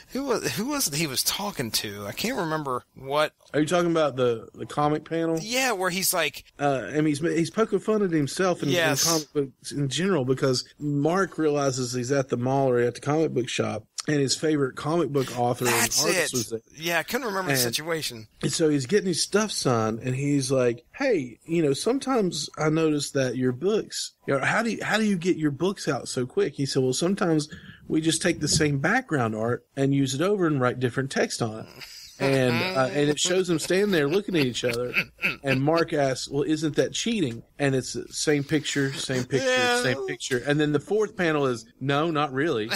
who was it he was talking to? I can't remember what. Are you talking about the comic panel? Yeah, where he's like, and he's poking fun at himself and comic books in general, because Mark realizes he's at the mall or at the comic book shop. And his favorite comic book author and artist was there. Yeah, I couldn't remember the situation. And so he's getting his stuff signed, and he's like, "Hey, sometimes I notice that your books, how do you get your books out so quick?" He said, "Well, sometimes we just take the same background art and use it over and write different text on it." And it shows them standing there looking at each other. And Mark asks, "Well, isn't that cheating?" And it's the same picture, same picture. And then the fourth panel is, "No, not really."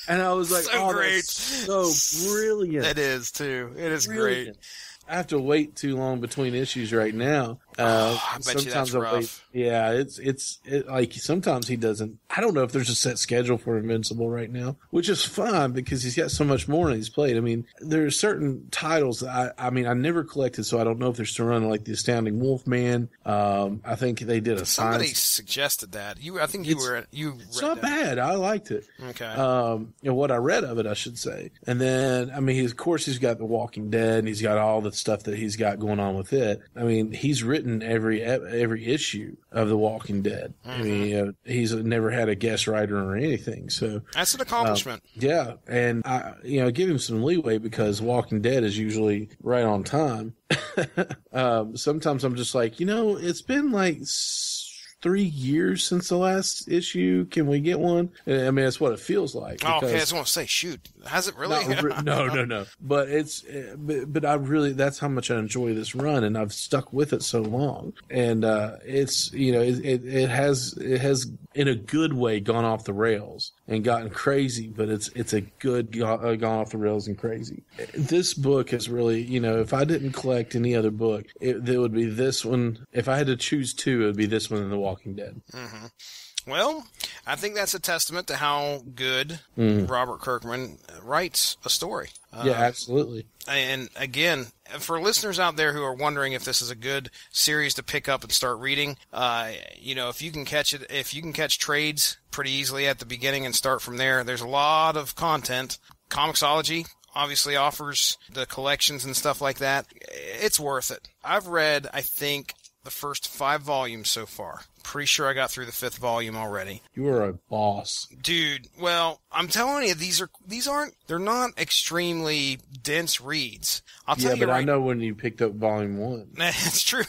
And I was like, so great. That's so brilliant. It is, too. It is brilliant. Great. I have to wait too long between issues right now. I bet you that's rough. Yeah, it's like sometimes he doesn't. I don't know if there's a set schedule for Invincible right now, which is fine because he's got so much more than he's played. I mean, there are certain titles that I never collected, so I don't know if they're still running, like the Astounding Wolfman. I think they did somebody suggested that. It's not bad. I liked it. Okay. What I read of it, I should say. And then, of course, he's got The Walking Dead, and he's got all the stuff that he's got going on with it. I mean, he's written every issue of The Walking Dead. I mean, he's never had a guest writer or anything, so that's an accomplishment. Yeah, and I, give him some leeway because Walking Dead is usually right on time. Sometimes I'm just like, it's been like 3 years since the last issue. Can we get one? I mean, that's what it feels like. Oh, okay. I just want to say, shoot, has it really? No. But but I really, that's how much I enjoy this run, and I've stuck with it so long. And it's it has in a good way gone off the rails and gotten crazy, but it's a good gone off the rails and crazy. This book is really, if I didn't collect any other book, it would be this one. If I had to choose two, it would be this one and The Walking Dead. Well, I think that's a testament to how good Robert Kirkman writes a story. Yeah, absolutely. And again, for listeners out there who are wondering if this is a good series to pick up and start reading, if you can catch trades pretty easily at the beginning and start from there, there's a lot of content. Comixology obviously offers the collections and stuff like that. It's worth it. I've read, I think, the first 5 volumes so far. Pretty sure I got through the 5th volume already. You are a boss. Dude, well, I'm telling you, they're not extremely dense reads. I'll tell you but right, I know when you picked up volume 1. That's true.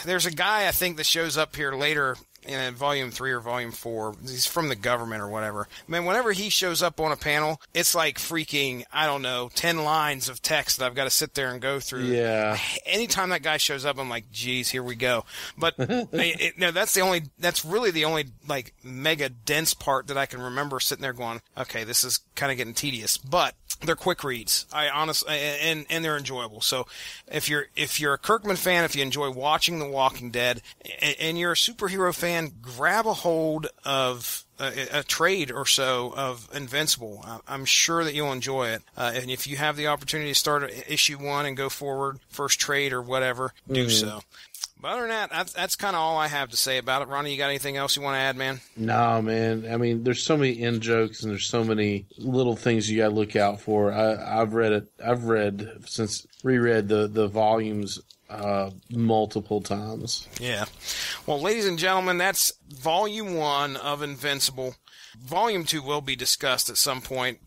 There's a guy, I think, that shows up here later in volume 3 or volume 4. He's from the government or whatever. Man, whenever he shows up on a panel, it's like freaking, I don't know, 10 lines of text that I've got to sit there and go through. Yeah. Anytime that guy shows up, I'm like, geez, here we go. But no, that's really the only like mega dense part that I can remember sitting there going, okay, this is kind of getting tedious. But they're quick reads. I honestly, and they're enjoyable. So if you're a Kirkman fan, if you enjoy watching The Walking Dead, and you're a superhero fan, grab a hold of a trade or so of Invincible. I'm sure that you'll enjoy it. And if you have the opportunity to start issue 1 and go forward, first trade or whatever, do so. But other than that, that's kind of all I have to say about it. Ronnie, you got anything else you want to add, man? No, man. I mean, there's so many in jokes and there's so many little things you got to look out for. I've read the volumes multiple times. Yeah. Well, ladies and gentlemen, that's volume 1 of Invincible. Volume 2 will be discussed at some point.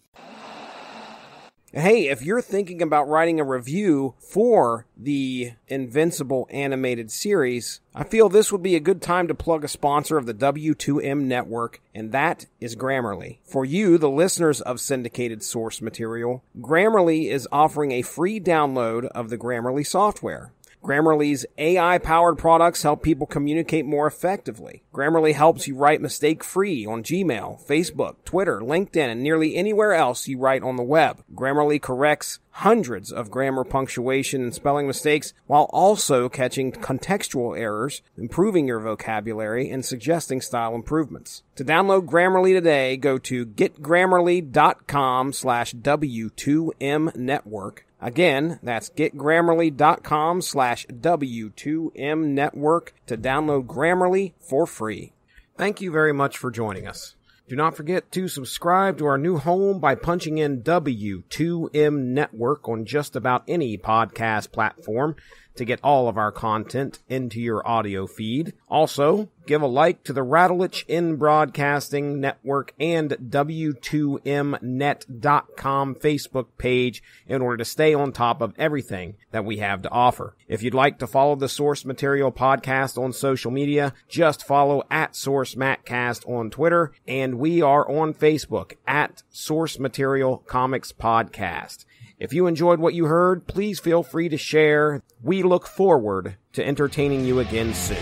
Hey, if you're thinking about writing a review for the Invincible animated series, I feel this would be a good time to plug a sponsor of the W2M network, and that is Grammarly. For you, the listeners of Syndicated Source Material, Grammarly is offering a free download of the Grammarly software. Grammarly's AI-powered products help people communicate more effectively. Grammarly helps you write mistake-free on Gmail, Facebook, Twitter, LinkedIn, and nearly anywhere else you write on the web. Grammarly corrects hundreds of grammar, punctuation, and spelling mistakes while also catching contextual errors, improving your vocabulary, and suggesting style improvements. To download Grammarly today, go to getgrammarly.com/W2M network. Again, that's getgrammarly.com/W2M network to download Grammarly for free. Thank you very much for joining us. Do not forget to subscribe to our new home by punching in W2M Network on just about any podcast platform to get all of our content into your audio feed. Also, give a like to the Rattleich in Broadcasting Network and W2Mnet.com Facebook page in order to stay on top of everything that we have to offer. If you'd like to follow the Source Material Podcast on social media, just follow @SourceMattCast on Twitter, and we are on Facebook @Source Material Comics Podcast. If you enjoyed what you heard, please feel free to share. We look forward to entertaining you again soon.